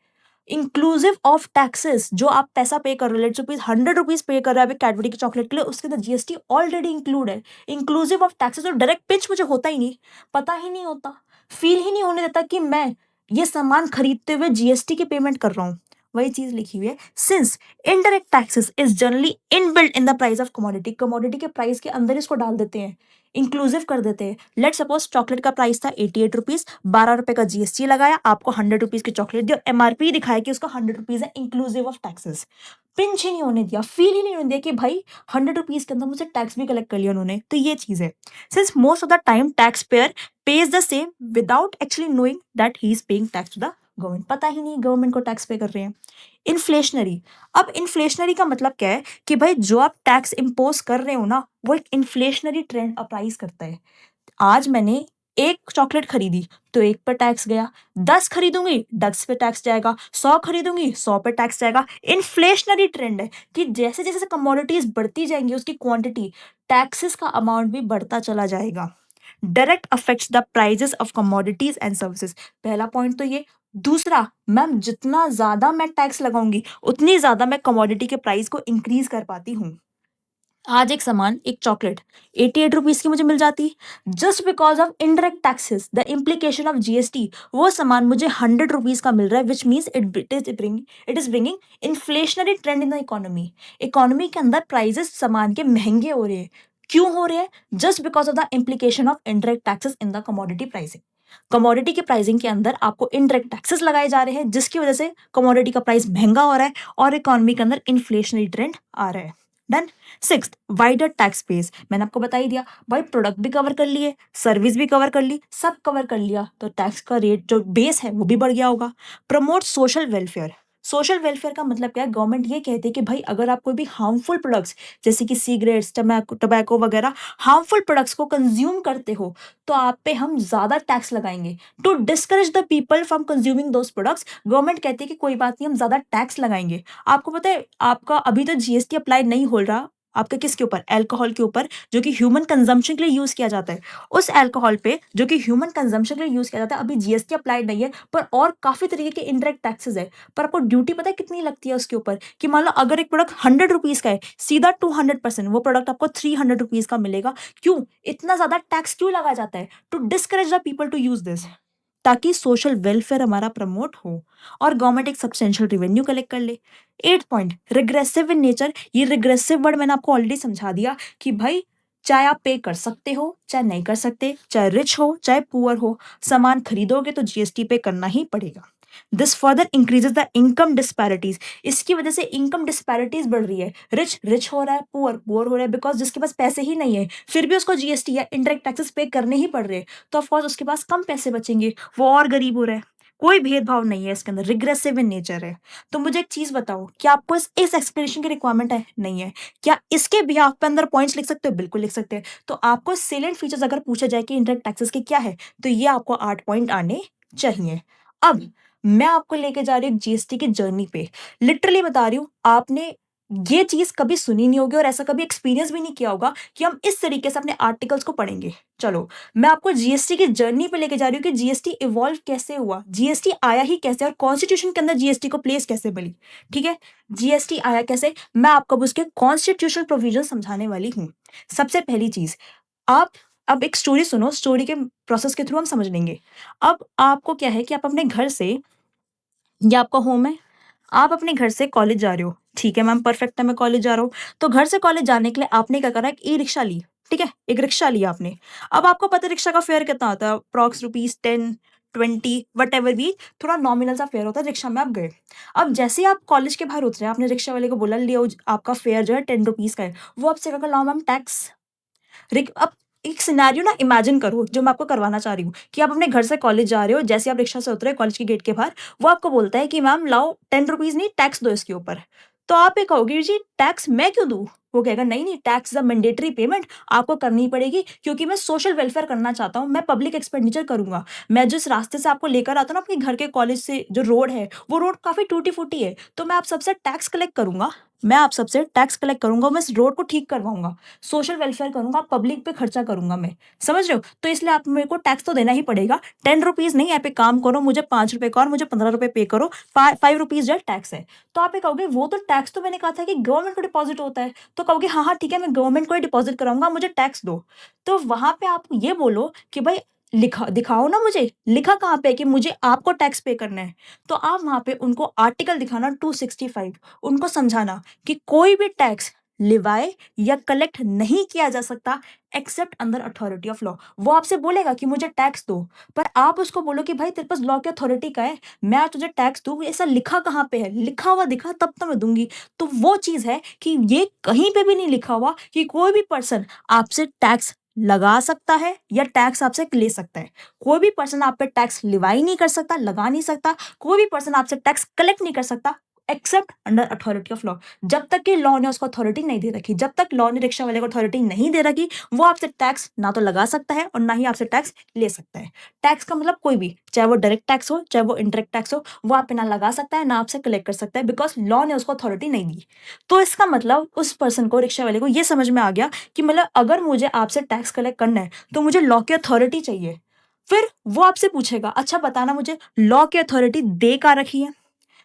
इंक्लूसिव ऑफ टैक्सेस। जो आप पैसा पे कर रहे हो, लेट्स सपोज 100 रुपीज पे कर रहे हो कैडबरी के चॉकलेट के लिए, उसके अंदर जीएसटी ऑलरेडी इंक्लूड है, इंक्लूसिव ऑफ टैक्सेस। और डायरेक्ट पिंच मुझे होता ही नहीं, पता ही नहीं होता, फील ही नहीं होने देता कि मैं ये सामान खरीदते हुए जीएसटी की पेमेंट कर रहा हूँ। वही चीज लिखी हुई है, since indirect taxes is generally inbuilt in the price of commodity, commodity के प्राइस के अंदर इसको डाल देते हैं, इंक्लूसिव कर देते हैं। लेट सपोज चॉकलेट का प्राइस था 88 रुपीज, 12 रुपए का जीएसटी लगाया, आपको 100 रुपीज की चॉकलेट दी, एमआरपी दिखाया कि उसका 100 रुपीज है इंक्लूसिव ऑफ टैक्सेस। पिंच ही नहीं होने दिया, फील ही नहीं होने दिया कि भाई 100 रुपीज के अंदर मुझे टैक्स भी कलेक्ट कर लिया उन्होंने। तो ये चीज है, since most of the time tax payer pays the same without actually knowing that he is paying tax to the government, पता ही नहीं गवर्नमेंट को टैक्स पे कर रहे हैं। इन्फ्लेशनरी, अब इन्फ्लेशनरी का मतलब क्या है कि भाई जो आप टैक्स इम्पोज कर रहे हो ना, वो एक इन्फ्लेशनरी ट्रेंड अप्राइज करता है। आज मैंने एक चॉकलेट खरीदी तो एक पर टैक्स गया, 10 खरीदूंगी 10 पे टैक्स जाएगा, 100 खरीदूंगी 100 पे टैक्स जाएगा। इन्फ्लेशनरी ट्रेंड है कि जैसे जैसे कमोडिटीज बढ़ती जाएंगी उसकी क्वांटिटी, टैक्सेस का अमाउंट भी बढ़ता चला जाएगा। Direct affects the prices of commodities and services, पहला पॉइंट तो ये। दूसरा, मैम जितना ज्यादा मैं टैक्स लगाऊंगी उतनी ज्यादा मैं कमोडिटी के प्राइस को इंक्रीज कर पाती हूँ। आज एक सामान, एक चॉकलेट 88 रुपीज की मुझे मिल जाती, just because of indirect taxes, the implication of GST, वो सामान मुझे 100 रुपीज का मिल रहा है, which means it is bringing inflationary trend in the economy. Economy के अंदर प्राइजेस सामान के महंगे हो रहे हैं, क्यों हो रहे हैं? Just because of the implication of indirect taxes in the commodity pricing. Commodity के प्राइसिंग के अंदर आपको इनडायरेक्ट टैक्सेस लगाए जा रहे हैं, जिसकी वजह से कमोडिटी का प्राइस महंगा हो रहा है और इकोनॉमी के अंदर इन्फ्लेशनरी ट्रेंड आ रहा है। Done. Sixth, wider tax base, मैंने आपको बता ही दिया भाई, प्रोडक्ट भी कवर कर लिए, सर्विस भी कवर कर ली, सब कवर कर लिया तो टैक्स का रेट जो बेस है वो भी बढ़ गया होगा। Promote social welfare, social welfare का मतलब क्या है? गवर्नमेंट ये कहती है कि भाई अगर आप कोई भी हार्मफुल प्रोडक्ट्स जैसे कि सिगरेट्स, टबैको वगैरह हार्मफुल प्रोडक्ट्स को कंज्यूम करते हो तो आप पे हम ज्यादा टैक्स लगाएंगे। To discourage the people from consuming those products, government कहती है कि कोई बात नहीं, हम ज्यादा टैक्स लगाएंगे। आपको पता है आपका अभी तो जीएसटी अप्लाई नहीं हो रहा, आपका किसके ऊपर? अल्कोहल के ऊपर, जो कि ह्यूमन कंजम्पशन के लिए यूज किया जाता है। उस अल्कोहल पे जो कि ह्यूमन कंजम्पशन के लिए यूज किया जाता है, अभी जीएसटी अप्लाई नहीं है, पर और काफी तरीके के इनडायरेक्ट टैक्सेस है। पर आपको ड्यूटी पता है कितनी लगती है उसके ऊपर? कि मान लो अगर एक प्रोडक्ट 100 रुपीज का है, सीधा 200% वो प्रोडक्ट आपको 300 रुपीज का मिलेगा। क्यों इतना ज्यादा टैक्स क्यों लगा जाता है? To discourage the people to use this, ताकि सोशल वेलफेयर हमारा प्रमोट हो और गवर्नमेंट एक सब्सटेंशियल रेवेन्यू कलेक्ट कर ले। 8th point, regressive in nature, ये रिग्रेसिव वर्ड मैंने आपको ऑलरेडी समझा दिया कि भाई चाहे आप पे कर सकते हो चाहे नहीं कर सकते, चाहे रिच हो चाहे पुअर हो, सामान खरीदोगे तो जीएसटी पे करना ही पड़ेगा। This further increases the income disparities, इसकी वजह से इनकम डिस्पैरिटीज बढ़ रही है। रिच रिच हो रहा है, पुअर पुअर हो रहा है, बिकॉज जिसके पास पैसे ही नहीं है फिर भी उसको जीएसटी या इनडायरेक्ट टैक्सेस पे करने ही पड़ रहे हैं, तो ऑफकोर्स उसके पास कम पैसे बचेंगे, वो और गरीब हो रहा है। कोई भेदभाव नहीं है इसके अंदर, रिग्रेसिव इन नेचर है। तो मुझे एक चीज बताओ, क्या आपको इस एक्सप्लेनेशन की रिक्वायरमेंट है? नहीं है। क्या इसके भी आप अंदर पॉइंट्स लिख सकते हो? बिल्कुल लिख सकते हैं। तो आपको सेलेंट फीचर्स अगर पूछा जाए कि इनडायरेक्ट टैक्सेस के क्या है, तो ये आपको 8 पॉइंट आने चाहिए। अब मैं आपको लेके जा रही हूँ जीएसटी की जर्नी पे, लिटरली बता रही हूँ, आपने ये चीज कभी सुनी नहीं होगी और ऐसा कभी एक्सपीरियंस भी नहीं किया होगा कि हम इस तरीके से अपने आर्टिकल्स को पढ़ेंगे। चलो मैं आपको जीएसटी की जर्नी पे लेके जा रही हूँ कि जीएसटी इवॉल्व कैसे हुआ, जीएसटी आया ही कैसे और कॉन्स्टिट्यूशन के अंदर जीएसटी को प्लेस कैसे मिली। ठीक है, जीएसटी आया कैसे, मैं आपको अब उसके कॉन्स्टिट्यूशनल प्रोविजन समझाने वाली हूँ। सबसे पहली चीज, आप अब एक स्टोरी सुनो, स्टोरी के प्रोसेस के थ्रू हम समझ लेंगे। अब आपको क्या है कि आप अपने घर से, ये आपका होम है, आप अपने घर से कॉलेज जा रहे हो, ठीक है मैम परफेक्ट है, मैं कॉलेज जा रहा हूँ। तो घर से कॉलेज जाने के लिए आपने क्या करा, एक ई रिक्शा ली, ठीक है, एक रिक्शा लिया आपने। अब आपको पता है रिक्शा का फेयर कितना होता है, अप्रॉक्स ₹10, ₹20 वट एवर भी, थोड़ा नॉमिनल सा फेयर होता है। रिक्शा में आप गए, अब जैसे ही आप कॉलेज के बाहर उतरे, आपने रिक्शा वाले को बोला लियो आपका फेयर जो है ₹10 का है, वो आपसे क्या लाओ मैम टैक्स। अब एक सिनेरियो ना इमेजिन करो जो मैं आपको करवाना चाह रही हूँ कि आप अपने घर से कॉलेज जा रहे हो, जैसे आप रिक्शा से उतरे कॉलेज के गेट के बाहर, वो आपको बोलता है कि मैम लाओ ₹10 नहीं टैक्स दो इसके ऊपर। तो आप ये कहोगे जी टैक्स मैं क्यों दूँ? वो कहेगा नहीं नहीं, टैक्स द मैंडेटरी पेमेंट आपको करनी पड़ेगी, क्योंकि मैं सोशल वेलफेयर करना चाहता हूँ, मैं पब्लिक एक्सपेंडिचर करूंगा। मैं जिस रास्ते से आपको लेकर आता हूँ ना अपने घर के कॉलेज से, जो रोड है वो रोड काफी टूटी फूटी है, तो मैं आप सबसे टैक्स कलेक्ट करूंगा, मैं आप सबसे टैक्स कलेक्ट करूंगा, मैं इस रोड को ठीक करवाऊंगा, सोशल वेलफेयर करूंगा, पब्लिक पे खर्चा करूंगा मैं, समझ रहे हो? तो इसलिए आप मेरे को टैक्स तो देना ही पड़ेगा। ₹10 नहीं, आप एक काम करो, मुझे ₹5 का और मुझे ₹15 पे करो, ₹5 जो टैक्स है। तो आप ये कहोगे वो तो टैक्स तो मैंने कहा था कि गवर्नमेंट को डिपॉजिट होता है, तो कहोगे हाँ हाँ ठीक है मैं गवर्नमेंट को ही डिपॉजिट कराऊंगा, मुझे टैक्स दो। तो वहां पे आप ये बोलो कि भाई लिखा दिखाओ ना मुझे, लिखा कहाँ पे है कि मुझे आपको टैक्स पे करना है? तो आप वहाँ पे उनको आर्टिकल दिखाना 265, उनको समझाना कि कोई भी टैक्स लिवाए या कलेक्ट नहीं किया जा सकता accept under authority of law. वो आपसे बोलेगा कि मुझे टैक्स दो, पर आप उसको बोलो कि भाई तेरे पास लॉ की अथॉरिटी का है, मैं आज तुझे टैक्स दूँ, ऐसा लिखा कहाँ पे है? लिखा हुआ दिखा तब तो मैं दूँगी। तो वो चीज़ है कि ये कहीं पे भी नहीं लिखा हुआ कि कोई भी पर्सन आपसे टैक्स लगा सकता है या टैक्स आपसे ले सकता है। कोई भी पर्सन आप पे टैक्स लिवाई नहीं कर सकता, लगा नहीं सकता, कोई भी पर्सन आपसे टैक्स कलेक्ट नहीं कर सकता accept under authority of law. जब तक कि लॉ ने उसको अथॉरिटी नहीं दे रखी, जब तक लॉ ने रिक्शा वाले को अथॉरिटी नहीं दे रखी, वो आपसे टैक्स ना तो लगा सकता है और ना ही आपसे टैक्स ले सकता है। टैक्स का मतलब कोई भी, चाहे वो डायरेक्ट टैक्स हो, चाहे वो इनडायरेक्ट टैक्स हो, वो आप पे ना लगा सकता है, ना आपसे कलेक्ट कर सकता है, बिकॉज़ लॉ ने उसको अथॉरिटी नहीं दी। तो इसका मतलब उस पर्सन को, रिक्शा वाले को ये समझ में आ गया कि मतलब अगर मुझे आपसे टैक्स कलेक्ट करना है, तो मुझे लॉ की अथॉरिटी चाहिए। फिर वो आपसे पूछेगा, अच्छा बताना मुझे लॉ की अथॉरिटी दे कहाँ रखी है?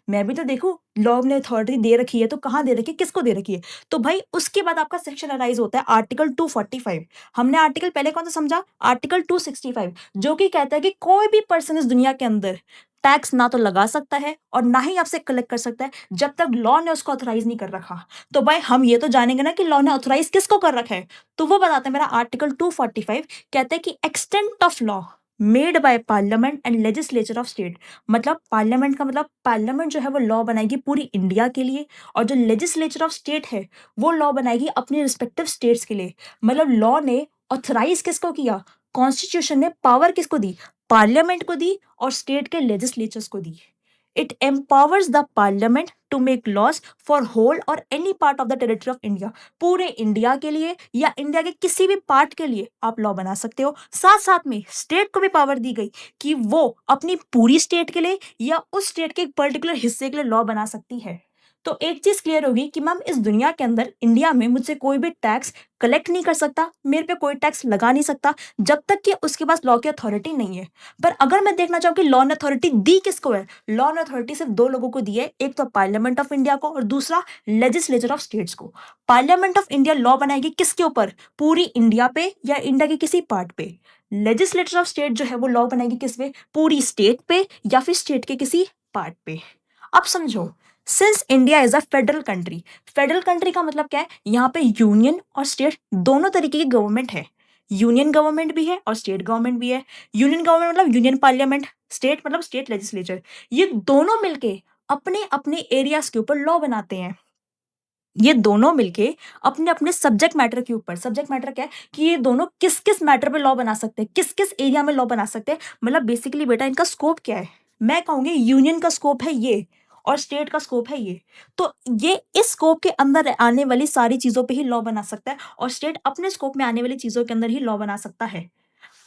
मैं भी तो देखूँ, लॉ ने अथॉरिटी दे रखी है तो कहाँ दे रखी है, किसको दे रखी है? तो भाई उसके बाद आपका सेक्शन अराइज़ होता है आर्टिकल 245। हमने आर्टिकल पहले कौन-सा समझा? आर्टिकल 265, जो कि कहता है कि कोई भी पर्सन इस दुनिया के अंदर टैक्स ना तो लगा सकता है और ना ही आपसे कलेक्ट कर सकता है, जब तक लॉ ने उसको ऑथराइज़ नहीं कर रखा। तो भाई हम ये तो जानेंगे ना कि लॉ ने ऑथराइज़ किसको कर रखा है? तो वो बताते हैं, मेरा आर्टिकल 245 कहता है कि extent of law made by parliament and legislature of state. मतलब पार्लियामेंट का मतलब पार्लियामेंट जो है वो लॉ बनाएगी पूरी इंडिया के लिए, और जो लेजिस्लेचर ऑफ स्टेट है वो लॉ बनाएगी अपनी रिस्पेक्टिव स्टेट्स के लिए। मतलब लॉ ने ऑथराइज किसको किया? कॉन्स्टिट्यूशन ने पावर किसको दी? पार्लियामेंट को दी और स्टेट के लेजिस्लेचर्स को दी। It empowers the parliament to make laws for whole और any part of the territory of India. पूरे इंडिया के लिए या इंडिया के किसी भी पार्ट के लिए आप लॉ बना सकते हो। साथ साथ में स्टेट को भी पावर दी गई कि वो अपनी पूरी स्टेट के लिए या उस स्टेट के एक पर्टिकुलर हिस्से के लिए लॉ बना सकती है। तो एक चीज क्लियर होगी कि मैम इस दुनिया के अंदर, इंडिया में मुझसे कोई भी टैक्स कलेक्ट नहीं कर सकता, मेरे पे कोई टैक्स लगा नहीं सकता, जब तक कि उसके पास लॉ की अथॉरिटी नहीं है। पर अगर मैं देखना चाहूँ कि लॉ ने अथॉरिटी दी किसको है, लॉ ने अथॉरिटी सिर्फ दो लोगों को दी है, एक तो पार्लियामेंट ऑफ इंडिया को और दूसरा लेजिस्लेचर ऑफ स्टेट्स को। पार्लियामेंट ऑफ इंडिया लॉ बनाएगी किसके ऊपर? पूरी इंडिया पे या इंडिया के किसी पार्ट पे। लेजिस्लेचर ऑफ स्टेट जो है वो लॉ बनाएगी किस पे? पूरी स्टेट पे या फिर स्टेट के किसी पार्ट पे। अब समझो, since India is a federal country, federal country का मतलब क्या है? यहाँ पे यूनियन और स्टेट दोनों तरीके की गवर्नमेंट है। यूनियन गवर्नमेंट भी है और स्टेट गवर्नमेंट भी है। यूनियन गवर्नमेंट मतलब यूनियन पार्लियामेंट, स्टेट मतलब स्टेट लेजिस्लेचर। ये दोनों मिलके अपने अपने एरियाज के ऊपर लॉ बनाते हैं। ये दोनों मिलके अपने अपने सब्जेक्ट मैटर के ऊपर, सब्जेक्ट मैटर क्या है कि ये दोनों किस किस मैटर पे लॉ बना सकते हैं, किस किस एरिया में लॉ बना सकते हैं। मतलब बेसिकली बेटा इनका स्कोप क्या है? मैं कहूंगी यूनियन का स्कोप है ये और स्टेट का स्कोप है ये। तो ये इस स्कोप के अंदर आने वाली सारी चीजों पे ही लॉ बना सकता है और स्टेट अपने स्कोप में आने वाली चीजों के अंदर ही लॉ बना सकता है।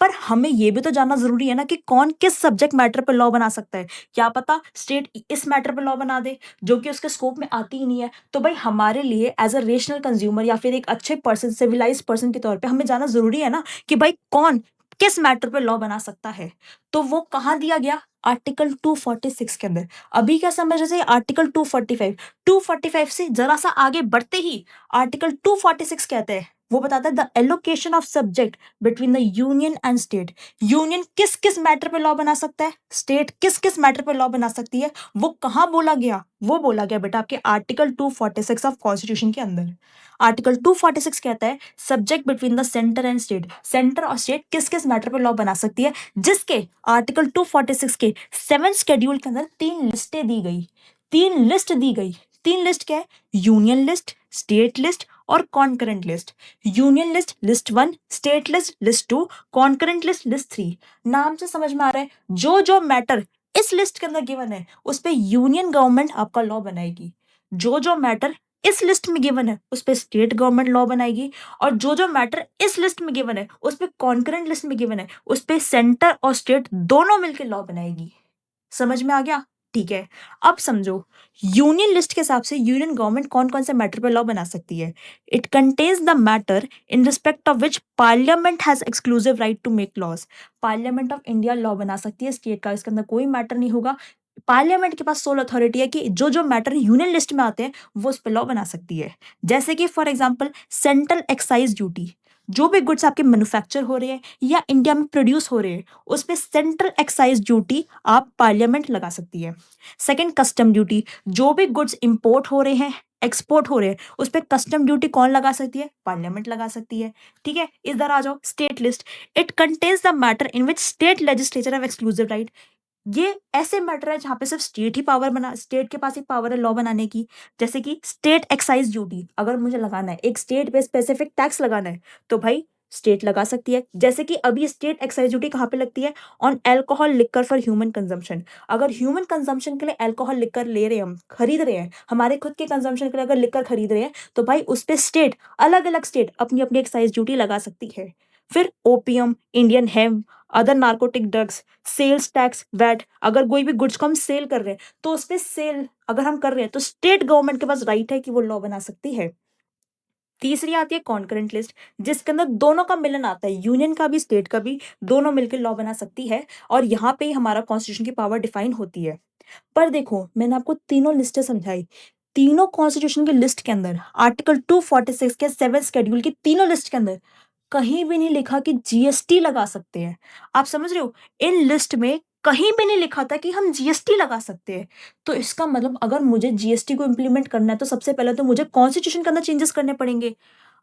पर हमें ये भी तो जानना जरूरी है ना कि कौन किस सब्जेक्ट मैटर पर लॉ बना सकता है। क्या पता स्टेट इस मैटर पर लॉ बना दे जो कि उसके स्कोप में आती ही नहीं है। तो भाई हमारे लिए एज अ रेशनल कंज्यूमर या फिर एक अच्छे पर्सन, सिविलाइज्ड पर्सन के तौर पे हमें जानना जरूरी है ना कि भाई कौन किस मैटर पे लॉ बना सकता है। तो वो कहाँ दिया गया? आर्टिकल 246 के अंदर। अभी क्या समझ रहे थे? आर्टिकल 245। 245 से जरा सा आगे बढ़ते ही आर्टिकल 246 कहते हैं, वो बताता है the allocation of subject between the union and state. Union किस किस मैटर पे लॉ बना सकता है, स्टेट किस किस मैटर पे लॉ बना सकती है, वो कहाँ बोला गया? वो बोला गया बेटा आपके आर्टिकल 246 ऑफ कॉन्स्टिट्यूशन के अंदर। आर्टिकल 246 कहता है subject between the centre and state. Centre और स्टेट किस किस मैटर पे लॉ बना सकती है, जिसके आर्टिकल 246 के 7 शेड्यूल के अंदर 3 लिस्टें दी गई। 3 लिस्ट दी गई। 3 लिस्ट क्या है? यूनियन लिस्ट, स्टेट लिस्ट और concurrent list. Union list list 1, state list list 2, concurrent list list 3। नाम से समझ में आ रहा है जो जो मैटर इस लिस्ट के अंदर गिवन है उस पे यूनियन गवर्नमेंट आपका लॉ बनाएगी। जो जो मैटर इस लिस्ट में गिवन है उस पे स्टेट गवर्नमेंट लॉ बनाएगी, और जो जो मैटर इस लिस्ट में गिवन है उस पे कॉन्करेंट लिस्ट में गिवन है उस पे सेंटर और स्टेट दोनों मिलकर लॉ बनाएगी। समझ में आ गया? ठीक है। अब समझो, यूनियन लिस्ट के हिसाब से यूनियन गवर्नमेंट कौन कौन से मैटर पे लॉ बना सकती है। It contains the matter in respect of which parliament has exclusive right to make laws. Parliament of India law बना सकती है, स्टेट का इसके अंदर कोई मैटर नहीं होगा। पार्लियामेंट के पास सोल अथॉरिटी है कि जो जो मैटर यूनियन लिस्ट में आते हैं वो उस पर लॉ बना सकती है। जैसे कि for example central excise duty. जो भी गुड्स आपके मैन्युफैक्चर हो रहे हैं या इंडिया में प्रोड्यूस हो रहे हैं उस पर सेंट्रल एक्साइज ड्यूटी आप पार्लियामेंट लगा सकती है। सेकंड, कस्टम ड्यूटी, जो भी गुड्स इंपोर्ट हो रहे हैं एक्सपोर्ट हो रहे हैं उस पर कस्टम ड्यूटी कौन लगा सकती है? पार्लियामेंट लगा सकती है। ठीक है, इधर आ जाओ, state list, it contains the matter in which state legislature have exclusive right. ये ऐसे मैटर है जहां पे सिर्फ स्टेट के पास एक पावर है लॉ बनाने की। जैसे कि स्टेट एक्साइज ड्यूटी, अगर मुझे लगाना है एक स्टेट पे स्पेसिफिक टैक्स लगाना है तो भाई स्टेट लगा सकती है। जैसे कि अभी स्टेट एक्साइज ड्यूटी कहाँ पे लगती है? On alcohol liquor for human consumption. अगर ह्यूमन कंजम्पशन के लिए एल्कोहल लिकर ले रहे हैं, हम खरीद रहे हैं, हमारे खुद के कंजम्पशन के लिए अगर लिकर खरीद रहे हैं तो भाई उस पर स्टेट, अलग अलग स्टेट अपनी अपनी एक्साइज ड्यूटी लगा सकती है। फिर opium, Indian hemp, other narcotic drugs, sales tax, VAT, अगर कोई भी गुड्स को हम सेल कर रहे हैं तो उस पर सेल अगर हम कर रहे हैं तो स्टेट गवर्नमेंट के पास राइट है कि वो लॉ बना सकती है। तीसरी आती है कॉन्करेंट लिस्ट, जिसके अंदर दोनों का मिलन आता है, यूनियन का भी स्टेट का भी, दोनों मिलकर लॉ बना सकती है। और यहाँ पे ही हमारा कॉन्स्टिट्यूशन की पावर डिफाइन होती है। पर देखो मैंने आपको तीनों लिस्टें समझाई, तीनों कॉन्स्टिट्यूशन की लिस्ट के अंदर आर्टिकल 246 के 7 शेड्यूल की तीनों लिस्ट के अंदर कहीं भी नहीं लिखा कि जीएसटी लगा सकते हैं। आप समझ रहे हो, इन लिस्ट में कहीं भी नहीं लिखा था कि हम जीएसटी लगा सकते हैं। तो इसका मतलब अगर मुझे जीएसटी को इम्प्लीमेंट करना है तो सबसे पहले तो मुझे कॉन्स्टिट्यूशन के अंदर चेंजेस करने पड़ेंगे।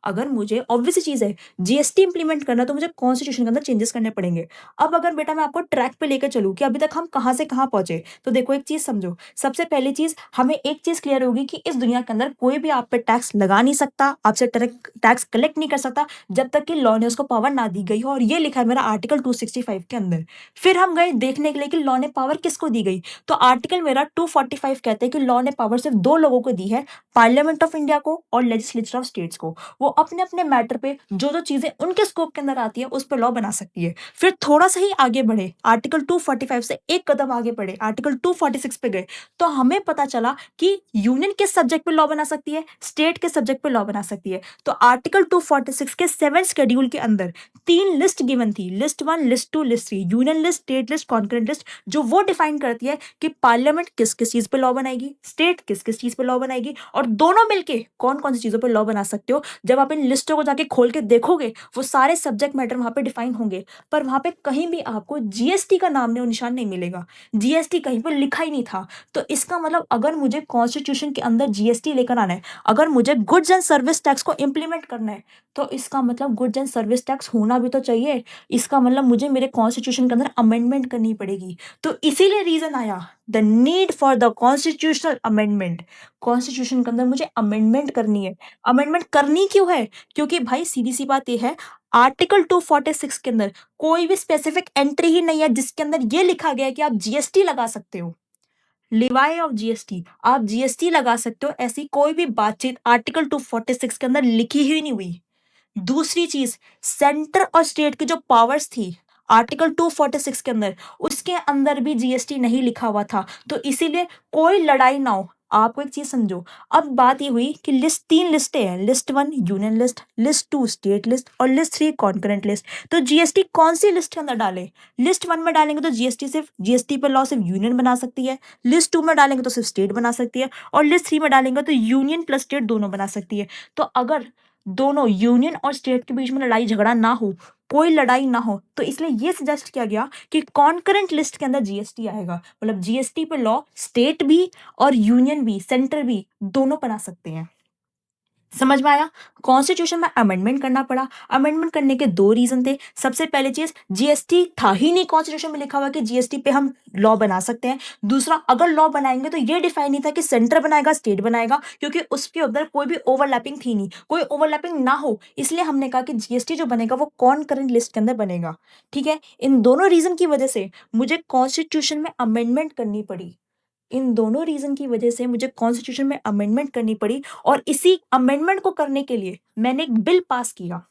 अगर मुझे ऑब्वियस चीज है जीएसटी इंप्लीमेंट करना तो मुझे कॉन्स्टिट्यूशन के अंदर चेंजेस करने पड़ेंगे। अब अगर बेटा मैं आपको ट्रैक पे लेकर चलूं कि अभी तक हम कहां से कहां पहुंचे, तो देखो एक चीज समझो, सबसे पहली चीज हमें एक चीज क्लियर होगी कि इस दुनिया के अंदर कोई भी आप पे टैक्स लगा नहीं सकता, आपसे टैक्स कलेक्ट नहीं कर सकता जब तक कि लॉ ने उसको पावर ना दी गई हो। और ये लिखा है मेरा आर्टिकल 265 के अंदर। फिर हम गए देखने के लिए कि लॉ ने पावर किसको दी गई, तो आर्टिकल मेरा 245 कहते हैं कि लॉ ने पावर सिर्फ दो लोगों को दी है, पार्लियामेंट ऑफ इंडिया को और लेजिस्लेचर ऑफ स्टेट्स को। वो अपने अपने मैटर पे जो जो चीजें उनके स्कोप के अंदर आती है उस पर लॉ बना सकती है। फिर थोड़ा सा ही आगे बढ़े, आर्टिकल 245 से एक कदम आगे बढ़े, आर्टिकल 246 पे गए, तो हमें पता चला कि यूनियन किस सब्जेक्ट पे लॉ बना सकती है, स्टेट के सब्जेक्ट पे लॉ बना सकती है। तो आर्टिकल 246 के 7 शेड्यूल के अंदर तीन लिस्ट गिवन थी, list 1, list 2, list 3, union list, state list, concurrent list, जो वो डिफाइन करती है कि पार्लियामेंट किस किस चीज पे लॉ बनाएगी, स्टेट किस किस चीज पे लॉ बनाएगी, और दोनों मिलके कौन कौन सी चीजों पे लॉ बना सकते हो। जब आप इन लिस्टों को जाके खोल के देखोगे वो सारे सब्जेक्ट मैटर वहां पे डिफाइन होंगे, पर वहां पे कहीं भी आपको जीएसटी का नाम और निशान नहीं मिलेगा, जीएसटी कहीं पर लिखा ही नहीं था। तो इसका मतलब अगर मुझे कॉन्स्टिट्यूशन के अंदर जीएसटी लेकर आना है, अगर मुझे गुड्स एंड सर्विस टैक्स को इंप्लीमेंट करना है, तो इसका मतलब गुड्स एंड सर्विस टैक्स होना भी तो चाहिए। इसका मतलब मुझे मेरे कॉन्स्टिट्यूशन के अंदर अमेंडमेंट करनी पड़ेगी। तो इसीलिए रीजन आया the need for the constitutional amendment. Constitution के अंदर मुझे अमेंडमेंट करनी है। अमेंडमेंट करनी क्यों है? क्योंकि भाई सीधी सी बात यह है, आर्टिकल 246 के अंदर कोई भी स्पेसिफिक एंट्री ही नहीं है जिसके अंदर यह लिखा गया है कि आप जीएसटी लगा सकते हो, लिवाई ऑफ जीएसटी, आप जीएसटी लगा सकते हो, ऐसी कोई भी बातचीत आर्टिकल 246 के अंदर लिखी ही नहीं हुई। दूसरी चीज, सेंटर और स्टेट की जो पावर्स थी आर्टिकल 246 के अंदर, उसके अंदर भी जीएसटी नहीं लिखा हुआ था। तो इसीलिए कोई लड़ाई ना हो। आपको एक चीज समझो, अब बात ये हुई कि लिस्ट, तीन लिस्टें हैं, list 1 union list, list 2 state list और लिस्ट 3 कॉन्करेंट लिस्ट। तो जीएसटी कौन सी लिस्ट के अंदर डाले? लिस्ट 1 में डालेंगे तो जीएसटी सिर्फ, जीएसटी पर लॉ सिर्फ यूनियन बना सकती है, लिस्ट 2 में डालेंगे तो सिर्फ स्टेट बना सकती है, और लिस्ट 3 में डालेंगे तो यूनियन प्लस स्टेट दोनों बना सकती है। तो अगर दोनों यूनियन और स्टेट के बीच में लड़ाई झगड़ा ना हो, कोई लड़ाई ना हो, तो इसलिए ये सजेस्ट किया गया कि कॉन्करेंट लिस्ट के अंदर जीएसटी आएगा। मतलब जीएसटी पे लॉ स्टेट भी और यूनियन भी, सेंटर भी, दोनों बना सकते हैं। समझ में आया? कॉन्स्टिट्यूशन में अमेंडमेंट करना पड़ा। अमेंडमेंट करने के दो रीजन थे। सबसे पहले चीज, जीएसटी था ही नहीं कॉन्स्टिट्यूशन में लिखा हुआ कि जीएसटी पे हम लॉ बना सकते हैं। दूसरा, अगर लॉ बनाएंगे तो ये डिफाइन नहीं था कि सेंटर बनाएगा स्टेट बनाएगा, क्योंकि उसके अंदर कोई भी ओवरलैपिंग थी नहीं, कोई ओवरलैपिंग ना हो, इसलिए हमने कहा कि जीएसटी जो बनेगा वो कॉन्करेंट लिस्ट के अंदर बनेगा। ठीक है, इन दोनों रीजन की वजह से मुझे कॉन्स्टिट्यूशन में अमेंडमेंट करनी पड़ी। इन दोनों रीजन की वजह से मुझे कॉन्स्टिट्यूशन में अमेंडमेंट करनी पड़ी, और इसी अमेंडमेंट को करने के लिए मैंने एक बिल पास किया।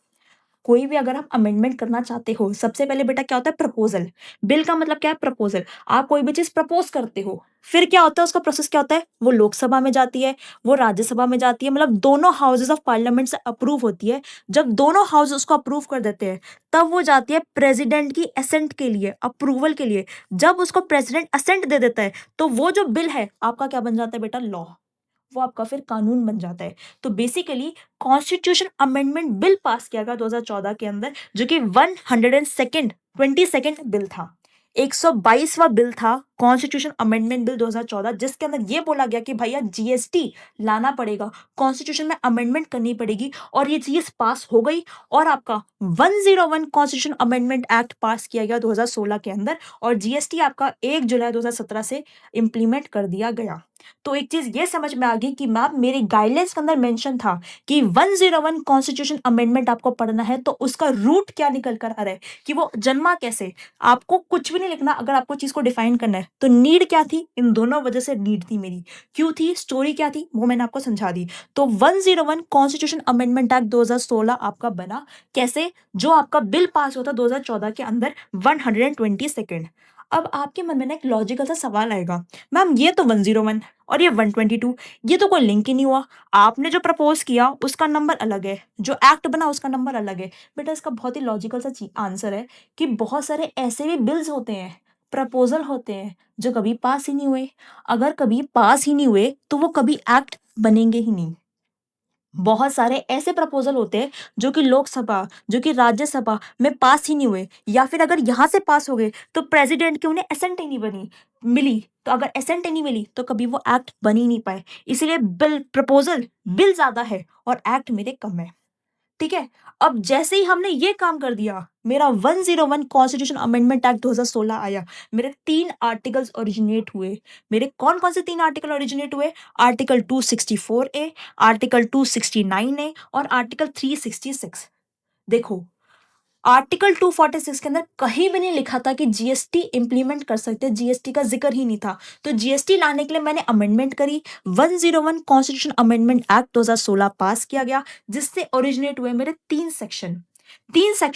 कोई भी अगर आप अमेंडमेंट करना चाहते हो, सबसे पहले बेटा क्या होता है? प्रपोजल। बिल का मतलब क्या है? प्रपोजल। आप कोई भी चीज प्रपोज करते हो, फिर क्या होता है? उसका प्रोसेस क्या होता है? वो लोकसभा में जाती है, वो राज्यसभा में जाती है, मतलब दोनों हाउसेज ऑफ पार्लियामेंट से अप्रूव होती है। जब दोनों हाउस उसको अप्रूव कर देते हैं, तब वो जाती है प्रेसिडेंट की असेंट के लिए, अप्रूवल के लिए। जब उसको प्रेसिडेंट असेंट दे देता है, तो वो जो बिल है आपका क्या बन जाता है बेटा? लॉ। वो आपका फिर कानून बन जाता है। तो basically constitution amendment bill pass किया गया 2014 के अंदर, जो कि 122nd बिल था। 122वां बिल था कॉन्स्टिट्यूशन अमेंडमेंट बिल 2014, जिसके अंदर ये बोला गया कि भैया जीएसटी लाना पड़ेगा, कॉन्स्टिट्यूशन में अमेंडमेंट करनी पड़ेगी, और ये चीज पास हो गई। और आपका 101 कॉन्स्टिट्यूशन अमेंडमेंट एक्ट पास किया गया 2016 के अंदर, और जीएसटी आपका 1 जुलाई 2017 से इंप्लीमेंट कर दिया गया। तो एक चीज ये समझ में आ गई कि मैम मेरी गाइडलाइंस के अंदर मेंशन था कि 101 कॉन्स्टिट्यूशन अमेंडमेंट आपको पढ़ना है, तो उसका रूट क्या निकल कर आ रहा है, कि वो जन्मा कैसे। आपको कुछ भी नहीं लिखना, अगर आपको चीज को डिफाइन करना है तो नीड क्या थी, इन दोनों वजह से नीड थी मेरी, क्यों थी, स्टोरी क्या थी, वो मैंने आपको समझा दी। तो 101 कॉन्स्टिट्यूशन अमेंडमेंट एक्ट 2016 आपका बना कैसे, जो आपका बिल पास हुआ था 2014 के अंदर 122nd। अब आपके मन में ना एक लॉजिकल सा सवाल आएगा, मैम ये तो 101 और ये 122, ये तो कोई लिंक ही नहीं हुआ। आपने जो प्रपोज किया उसका नंबर अलग है, जो एक्ट बना उसका नंबर अलग है। बेटा इसका बहुत ही लॉजिकल सा आंसर है कि बहुत सारे ऐसे भी बिल्स होते हैं, प्रपोजल होते हैं, जो कभी पास ही नहीं हुए। अगर कभी पास ही नहीं हुए तो वो कभी एक्ट बनेंगे ही नहीं। बहुत सारे ऐसे प्रपोजल होते हैं जो कि लोकसभा, जो कि राज्यसभा में पास ही नहीं हुए, या फिर अगर यहाँ से पास हो गए तो प्रेसिडेंट की उन्हें एसेंट ही नहीं बनी मिली। तो अगर एसेंट ही नहीं मिली तो कभी वो एक्ट बन ही नहीं पाए। इसलिए बिल ज्यादा है और एक्ट मेरे कम है। ठीक है। अब जैसे ही हमने ये काम कर दिया, मेरा 101 कॉन्स्टिट्यूशन अमेंडमेंट एक्ट 2016 आया, मेरे 3 आर्टिकल्स ओरिजिनेट हुए। मेरे कौन कौन से 3 आर्टिकल ओरिजिनेट हुए, आर्टिकल 264A, आर्टिकल 269A और आर्टिकल 366। देखो, आर्टिकल 246 के अंदर कहीं भी नहीं लिखा था कि जीएसटी इंप्लीमेंट कर सकते, जीएसटी का जिक्र ही नहीं था। तो जीएसटी लाने के लिए मैंने अमेंडमेंट करी, 101 कॉन्स्टिट्यूशन अमेंडमेंट एक्ट 2016 पास किया गया, जिससे ओरिजिनेट हुए मेरे 3 सेक्शन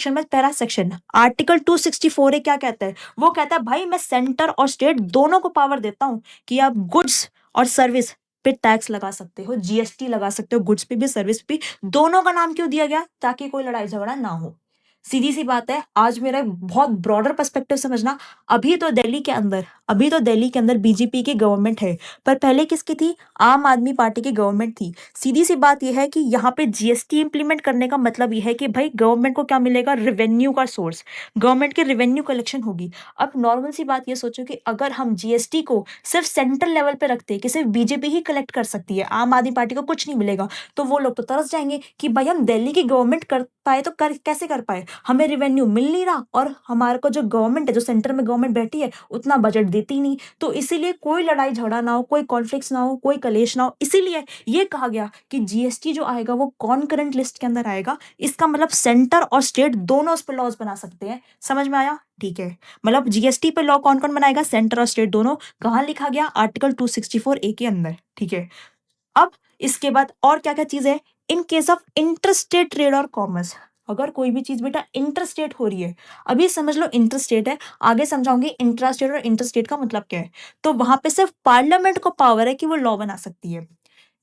में पहला सेक्शन आर्टिकल 264A क्या कहता है, वो कहता है भाई मैं सेंटर और स्टेट दोनों को पावर देता हूं कि आप गुड्स और सर्विस पे टैक्स लगा सकते हो, जीएसटी लगा सकते हो, गुड्स पे भी सर्विस पे भी। दोनों का नाम क्यों दिया गया, ताकि कोई लड़ाई झगड़ा ना हो। सीधी सी बात है, आज मेरा एक बहुत ब्रॉडर पर्सपेक्टिव समझना। अभी तो दिल्ली के अंदर बीजेपी की गवर्नमेंट है, पर पहले किसकी थी, आम आदमी पार्टी की गवर्नमेंट थी। सीधी सी बात यह है कि यहाँ पे जीएसटी इंप्लीमेंट करने का मतलब यह है कि भाई गवर्नमेंट को क्या मिलेगा, रेवेन्यू का सोर्स, गवर्नमेंट की रेवेन्यू कलेक्शन होगी। अब नॉर्मल सी बात ये सोचो कि अगर हम जीएसटी को सिर्फ सेंट्रल लेवल पे रखते कि सिर्फ बीजेपी ही कलेक्ट कर सकती है, आम आदमी पार्टी को कुछ नहीं मिलेगा, तो वो लोग तो तरस जाएंगे कि भाई हम दिल्ली की गवर्नमेंट कर पाए तो कैसे कर पाए, हमें रेवेन्यू मिल नहीं रहा और हमारे को जो गवर्नमेंट है, जो सेंटर में गवर्नमेंट बैठी है, उतना बजट देती नहीं। तो इसीलिए कोई लड़ाई झगड़ा ना हो, कोई कॉन्फ्लिक्ट ना हो, कोई कलेश ना हो, इसीलिए ये कहा गया कि जीएसटी जो आएगा वो कॉन्करेंट लिस्ट के अंदर आएगा। इसका मतलब सेंटर और स्टेट दोनों उस पर लॉज बना सकते हैं। समझ में आया, ठीक है। मतलब जीएसटी पे लॉ कौन कौन बनाएगा, सेंटर और स्टेट दोनों। कहाँ लिखा गया, आर्टिकल 264A के अंदर, ठीक है। अब इसके बाद और क्या क्या चीज है, in case of interstate trade और कॉमर्स, अगर कोई भी चीज बेटा इंटरस्टेट हो रही है, अभी समझ लो इंटरस्टेट है, आगे समझाऊंगी इंट्रास्टेट और इंटरस्टेट का मतलब क्या है। तो वहां पे सिर्फ पार्लियामेंट को पावर है कि वो लॉ बना सकती है,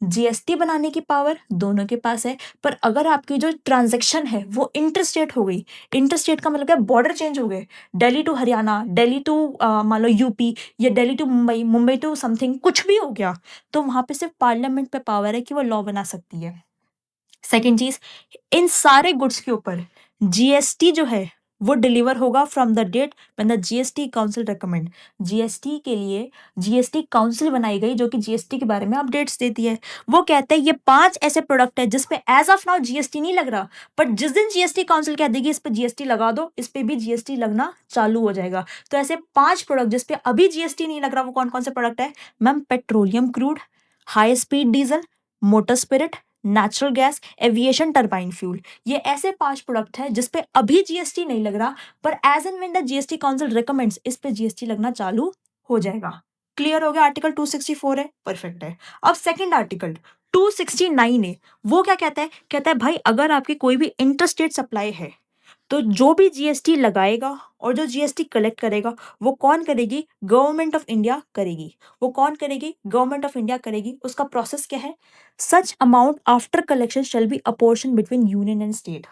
जीएसटी बनाने की पावर दोनों के पास है। पर अगर आपकी जो ट्रांजैक्शन है वो इंटरस्टेट हो गई, इंटरस्टेट का मतलब क्या, बॉर्डर चेंज हो गए, दिल्ली टू हरियाणा, दिल्ली टू मान लो यूपी, या Delhi to Mumbai, Mumbai to something, कुछ भी हो गया, तो वहां पे सिर्फ पार्लियामेंट पे पावर है कि वो लॉ बना सकती है। सेकेंड चीज, इन सारे गुड्स के ऊपर जीएसटी जो है वो डिलीवर होगा from the date when the GST council recommend. GST के लिए जीएसटी काउंसिल बनाई गई, जो कि जीएसटी के बारे में अपडेट्स देती है। वो कहते हैं ये 5 ऐसे प्रोडक्ट है जिसपे एज ऑफ नाउ जीएसटी नहीं लग रहा, बट जिस दिन जीएसटी काउंसिल कह देगी इस पे जीएसटी लगा दो, इस पे भी जीएसटी लगना चालू हो जाएगा। तो ऐसे 5 प्रोडक्ट जिसपे अभी जीएसटी नहीं लग रहा, वो कौन कौन से प्रोडक्ट है ma'am, petroleum crude, high speed diesel, motor spirit, natural gas, aviation turbine fuel. ये ऐसे 5 प्रोडक्ट है जिसपे अभी जीएसटी नहीं लग रहा, पर as and when the GST council recommends इस पे जीएसटी लगना चालू हो जाएगा। क्लियर हो गया, आर्टिकल 264 है, परफेक्ट है। अब सेकंड आर्टिकल 269 है, वो क्या कहता है भाई अगर आपकी कोई भी इंटरस्टेट सप्लाई है, तो जो भी जीएसटी लगाएगा और जो जीएसटी कलेक्ट करेगा वो कौन करेगी, गवर्नमेंट ऑफ इंडिया करेगी। वो कौन करेगी, गवर्नमेंट ऑफ इंडिया करेगी। उसका प्रोसेस क्या है, such amount after collection shall be apportion between union and state.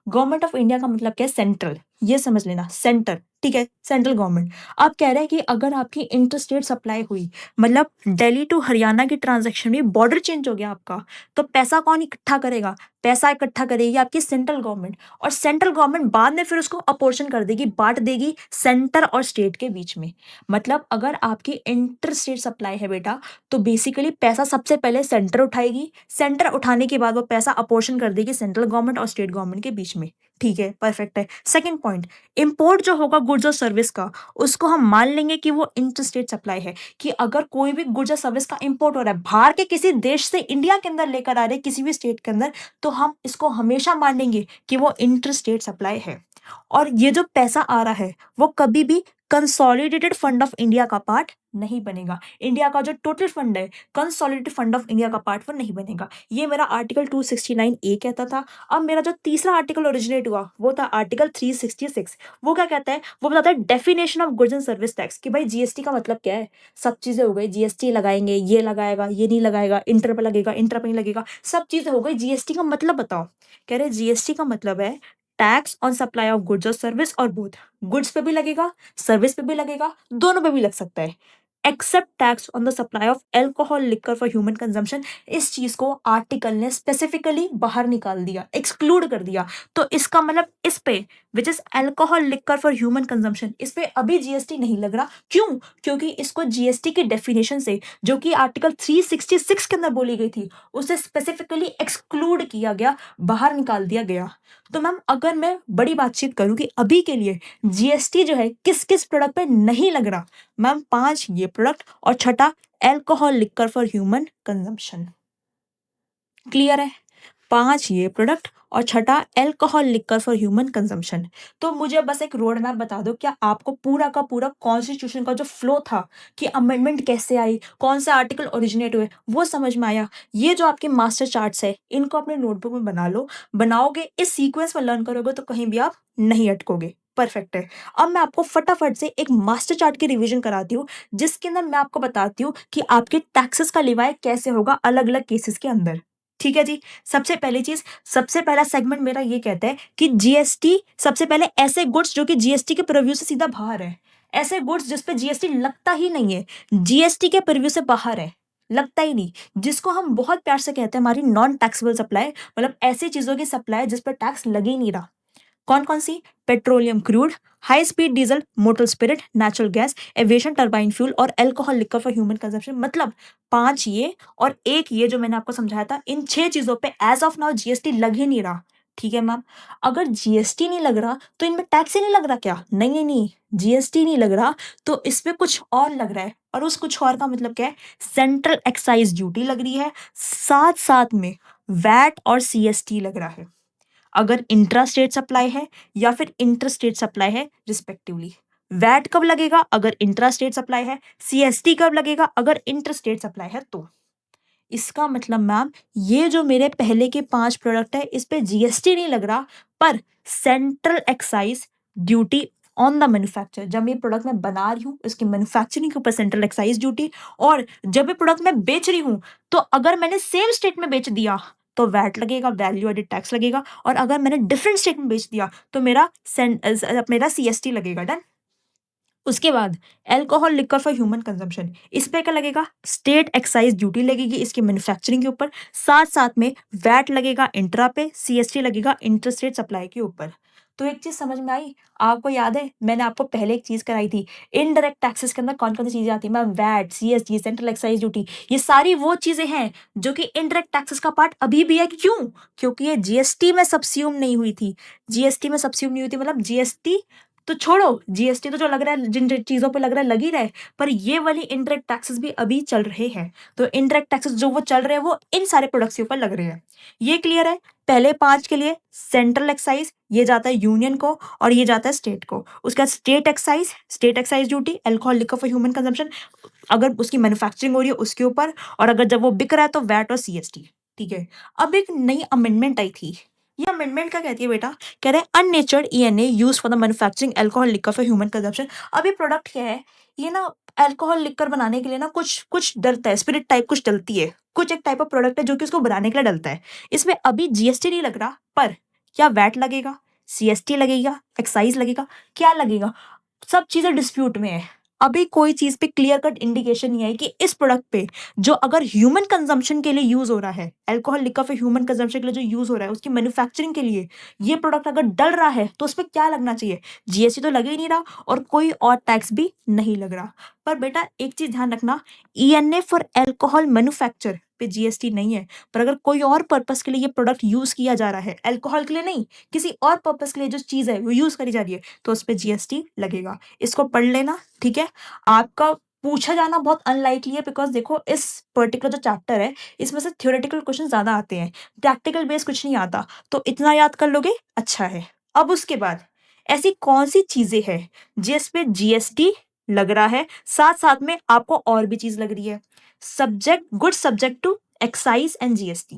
Government of India का मतलब क्या है, सेंट्रल, ये समझ लेना सेंटर, ठीक है, सेंट्रल गवर्नमेंट। आप कह रहे हैं कि अगर आपकी इंटर स्टेट सप्लाई हुई, मतलब दिल्ली टू हरियाणा की ट्रांजैक्शन में बॉर्डर चेंज हो गया आपका, तो पैसा कौन इकट्ठा करेगा? पैसा इकट्ठा करेगी आपकी सेंट्रल गवर्नमेंट, और सेंट्रल गवर्नमेंट बाद में फिर उसको अपोर्शन कर देगी, बांट देगी सेंटर और स्टेट के बीच में। मतलब अगर आपकी इंटर स्टेट सप्लाई है बेटा, तो बेसिकली पैसा सबसे पहले सेंटर उठाएगी, सेंटर उठाने के बाद वो पैसा अपोर्शन कर देगी सेंट्रल गवर्नमेंट और स्टेट गवर्नमेंट के बीच में। ठीक है, परफेक्ट है। सेकंड पॉइंट, इंपोर्ट जो होगा गुड्स और सर्विस का, उसको हम मान लेंगे कि वो इंटर स्टेट सप्लाई है, कि अगर कोई भी गुड्स और सर्विस का इंपोर्ट हो रहा है बाहर के किसी देश से इंडिया के अंदर लेकर आ रहे हैं किसी भी स्टेट के अंदर, तो हम इसको हमेशा मानेंगे कि वो इंटर स्टेट सप्लाई है। और ये जो पैसा आ रहा है वो कभी भी कंसोलिडेटेड फंड ऑफ इंडिया का पार्ट नहीं बनेगा। इंडिया का जो टोटल फंड है, कंसोलिडेटेड फंड ऑफ इंडिया का पार्ट वो नहीं बनेगा। ये मेरा आर्टिकल 269 ए कहता था। अब मेरा जो तीसरा आर्टिकल ओरिजिनेट हुआ वो था आर्टिकल 366। वो क्या कहता है? वो बताता है definition of goods and service tax, कि भाई जीएसटी का मतलब क्या है। सब चीजें हो गई, जीएसटी लगाएंगे, ये लगाएगा, ये नहीं लगाएगा, इंटर पे लगेगा, इंटर पे नहीं लगेगा, सब चीजें हो गई। जीएसटी का मतलब बताओ। कह रहे जीएसटी का मतलब है tax on supply of goods और सर्विस, और बोथ गुड्स पे भी लगेगा, सर्विस पे भी लगेगा, दोनों पे भी लग सकता है, except tax on the supply of alcohol liquor for human consumption. इस चीज को आर्टिकल ने स्पेसिफिकली बाहर निकाल दिया, एक्सक्लूड कर दिया। तो इसका मतलब इस पे which is alcohol liquor for human consumption, इस पे अभी जीएसटी नहीं लग रहा। क्यों? क्योंकि इसको जीएसटी की डेफिनेशन से, जो कि आर्टिकल 366 के अंदर बोली गई थी, उसे स्पेसिफिकली एक्सक्लूड किया गया, बाहर निकाल दिया गया। तो मैम अगर मैं बड़ी बातचीत करूं कि अभी के लिए जीएसटी जो है किस किस प्रोडक्ट पे नहीं लग रहा, मैम 5 ये प्रोडक्ट और छठा alcohol liquor for human consumption. Clear है? 5 ये प्रोडक्ट और छठा alcohol liquor for human consumption. तो मुझे बस एक रोड मैप बता दो, क्या आपको पूरा का पूरा कॉन्स्टिट्यूशन का जो फ्लो था कि अमेंडमेंट कैसे आई, कौन से आर्टिकल ओरिजिनेट हुए, वो समझ में आया? ये जो आपके मास्टर चार्ट्स है इनको अपने नोटबुक में बना लो। बनाओगे, इस सीक्वेंस में लर्न करोगे तो कहीं भी आप नहीं अटकोगे। परफेक्ट है। अब मैं आपको फटाफट से एक मास्टर चार्ट की रिवीजन कराती हूँ, जिसके अंदर मैं आपको बताती हूँ कि आपके टैक्सेस का लिवाय कैसे होगा अलग अलग केसेस के अंदर। ठीक है जी। सबसे पहली चीज, सबसे पहला सेगमेंट मेरा ये कहता है कि जीएसटी, सबसे पहले ऐसे गुड्स जो कि जीएसटी के प्रीव्यू से सीधा बाहर है, ऐसे गुड्स जिस पे जीएसटी लगता ही नहीं है, जीएसटी के प्रीव्यू से बाहर है, लगता ही नहीं, जिसको हम बहुत प्यार से कहते हैं हमारी नॉन टैक्सेबल सप्लाई, मतलब ऐसी चीजों की सप्लाई जिस पर टैक्स लग ही नहीं रहा। कौन कौन सी? Petroleum crude, high speed diesel, motor spirit, natural gas, aviation turbine fuel और alcohol liquor for human consumption. मतलब 5 ये और एक ये जो मैंने आपको समझाया था, इन 6 चीजों पे एज ऑफ नाउ जीएसटी लग ही नहीं रहा। ठीक है मैम, अगर जीएसटी नहीं लग रहा तो इनमें टैक्स ही नहीं लग रहा क्या? नहीं नहीं नहीं, जीएसटी नहीं लग रहा तो इस पे कुछ और लग रहा है, और उस कुछ और का मतलब क्या है? सेंट्रल एक्साइज ड्यूटी लग रही है, साथ साथ में वैट और सीएसटी लग रहा है, अगर इंट्रा स्टेट सप्लाई है या फिर इंटर स्टेट सप्लाई है रिस्पेक्टिवली। वैट कब लगेगा? अगर इंट्रा स्टेट सप्लाई है। सीएसटी कब लगेगा? अगर इंटर स्टेट सप्लाई है। तो इसका मतलब मैम, ये जो मेरे पहले के 5 प्रोडक्ट है इस पे जीएसटी नहीं लग रहा, पर central excise duty on the manufacture, जब ये प्रोडक्ट मैं बना रही हूँ इसकी मैन्युफैक्चरिंग के ऊपर सेंट्रल एक्साइज ड्यूटी, और जब ये प्रोडक्ट मैं बेच रही हूँ तो अगर मैंने सेम स्टेट में बेच दिया तो वैट लगेगा, वैल्यू एडेड टैक्स लगेगा, और अगर मैंने डिफरेंट स्टेट में बेच दिया तो मेरा सीएसटी लगेगा। डन। उसके बाद alcohol liquor for human consumption, इस पे क्या लगेगा? स्टेट एक्साइज ड्यूटी लगेगी इसकी मैन्युफैक्चरिंग के ऊपर, साथ साथ में वैट लगेगा इंट्रा पे, सीएसटी लगेगा इंटर स्टेट सप्लाई के ऊपर। तो एक चीज समझ में आई? आपको याद है मैंने आपको पहले एक चीज कराई थी, इनडायरेक्ट टैक्सेस के अंदर कौन कौन सी चीजें आती है ma'am? VAT, CST, central excise duty, ये सारी वो चीजें हैं जो कि इनडायरेक्ट टैक्सेस का पार्ट अभी भी है। क्यों? क्योंकि ये जीएसटी में सब्स्यूम नहीं हुई थी। जीएसटी में सब्स्यूम नहीं हुई थी, मतलब जीएसटी तो छोड़ो, जीएसटी तो जो लग रहा है, जिन जिन चीजों पे लग रहा है लग ही रहा है, पर ये वाली इनडायरेक्ट टैक्सेस भी अभी चल रहे हैं। तो इनडायरेक्ट टैक्सेस जो वो चल रहे हैं वो इन सारे प्रोडक्ट्स के ऊपर लग रहे हैं। ये क्लियर है? पहले 5 के लिए सेंट्रल एक्साइज ये जाता है यूनियन को और ये जाता है स्टेट को। उसका state excise duty alcohol liquor for human consumption, अगर उसकी मैन्युफैक्चरिंग हो रही है उसके ऊपर, और अगर जब वो बिक रहा है तो वैट और सीएसटी। ठीक है। अब एक नई अमेंडमेंट आई थी। ये अमेंडमेंट क्या कहती है बेटा? कह रहे हैं unnatured ENA use for the manufacturing alcohol liquor for human consumption. अब ये प्रोडक्ट क्या है? ये ना अल्कोहल लिकर बनाने के लिए ना कुछ कुछ डलता है, स्पिरिट टाइप कुछ डलती है, कुछ एक टाइप ऑफ प्रोडक्ट है जो कि उसको बनाने के लिए डलता है। इसमें अभी जीएसटी नहीं लग रहा, पर क्या वैट लगेगा, CST लगेगा, एक्साइज लगेगा, क्या लगेगा? सब चीजें डिस्प्यूट में है। अभी कोई चीज पे क्लियर कट इंडिकेशन नहीं है कि इस प्रोडक्ट पे जो अगर ह्यूमन कंजम्पशन के लिए यूज हो रहा है, अल्कोहल लिकर फिर ह्यूमन कंजम्पशन के लिए जो यूज हो रहा है, उसकी मैन्युफैक्चरिंग के लिए ये प्रोडक्ट अगर डल रहा है तो उस पर क्या लगना चाहिए? GST तो लग ही नहीं रहा और कोई और टैक्स भी नहीं लग रहा। पर बेटा एक चीज ध्यान रखना, ENA फॉर अल्कोहल मैन्युफैक्चर पे GST नहीं है। पर अगर कोई और पर्पस के लिए ये प्रोडक्ट यूज किया जा रहा है, अल्कोहल के लिए नहीं, किसी और पर्पस के लिए जो चीज है वो यूज करी जा रही है, तो उस पर GST लगेगा। इसको पढ़ लेना, ठीक है? आपका पूछा जाना बहुत अनलाइकली है, बिकॉज देखो इस पर्टिकुलर जो चैप्टर है इसमें से थ्योरेटिकल क्वेश्चन ज्यादा आते हैं, प्रैक्टिकल बेस कुछ नहीं आता, तो इतना याद कर लोगे अच्छा है। अब उसके बाद ऐसी कौन सी चीजें हैं जिस पे GST लग रहा है, साथ साथ में आपको और भी चीज लग रही है? Subject good subject to excise and GST।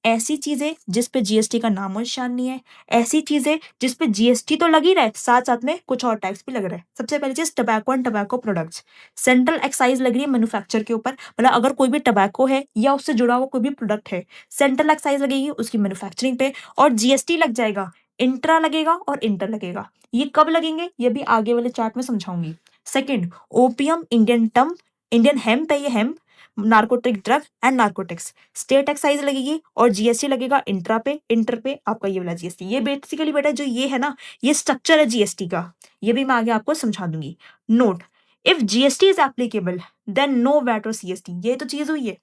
ऐसी चीजें जिस पे GST का नामो निशान नहीं है, ऐसी चीजें जिस पे GST तो लग ही रहा है, साथ साथ में कुछ और टैक्स भी लग रहा है। सबसे पहली चीज tobacco and tobacco products, central excise लग रही है मैन्युफैक्चर के ऊपर, मतलब अगर कोई भी टबैको है या उससे जुड़ा हुआ कोई भी प्रोडक्ट है, सेंट्रल एक्साइज लगेगी उसकी मैन्युफैक्चरिंग पे, और GST लग जाएगा, इंट्रा लगेगा और इंटर लगेगा। ये कब लगेंगे ये भी आगे वाले चार्ट में समझाऊंगी। Second, opium Indian term, Indian hemp है ये, hemp narcotic drug and narcotics, state excise लगेगी और GST लगेगा इंट्रा पे, इंटर पे आपका ये वाला GST। ये बेसिकली बेटा जो ये है ना, ये स्ट्रक्चर है GST का, ये भी मैं आगे आपको समझा दूंगी। Note, if GST is applicable then no VAT और CST, ये तो चीज हुई है।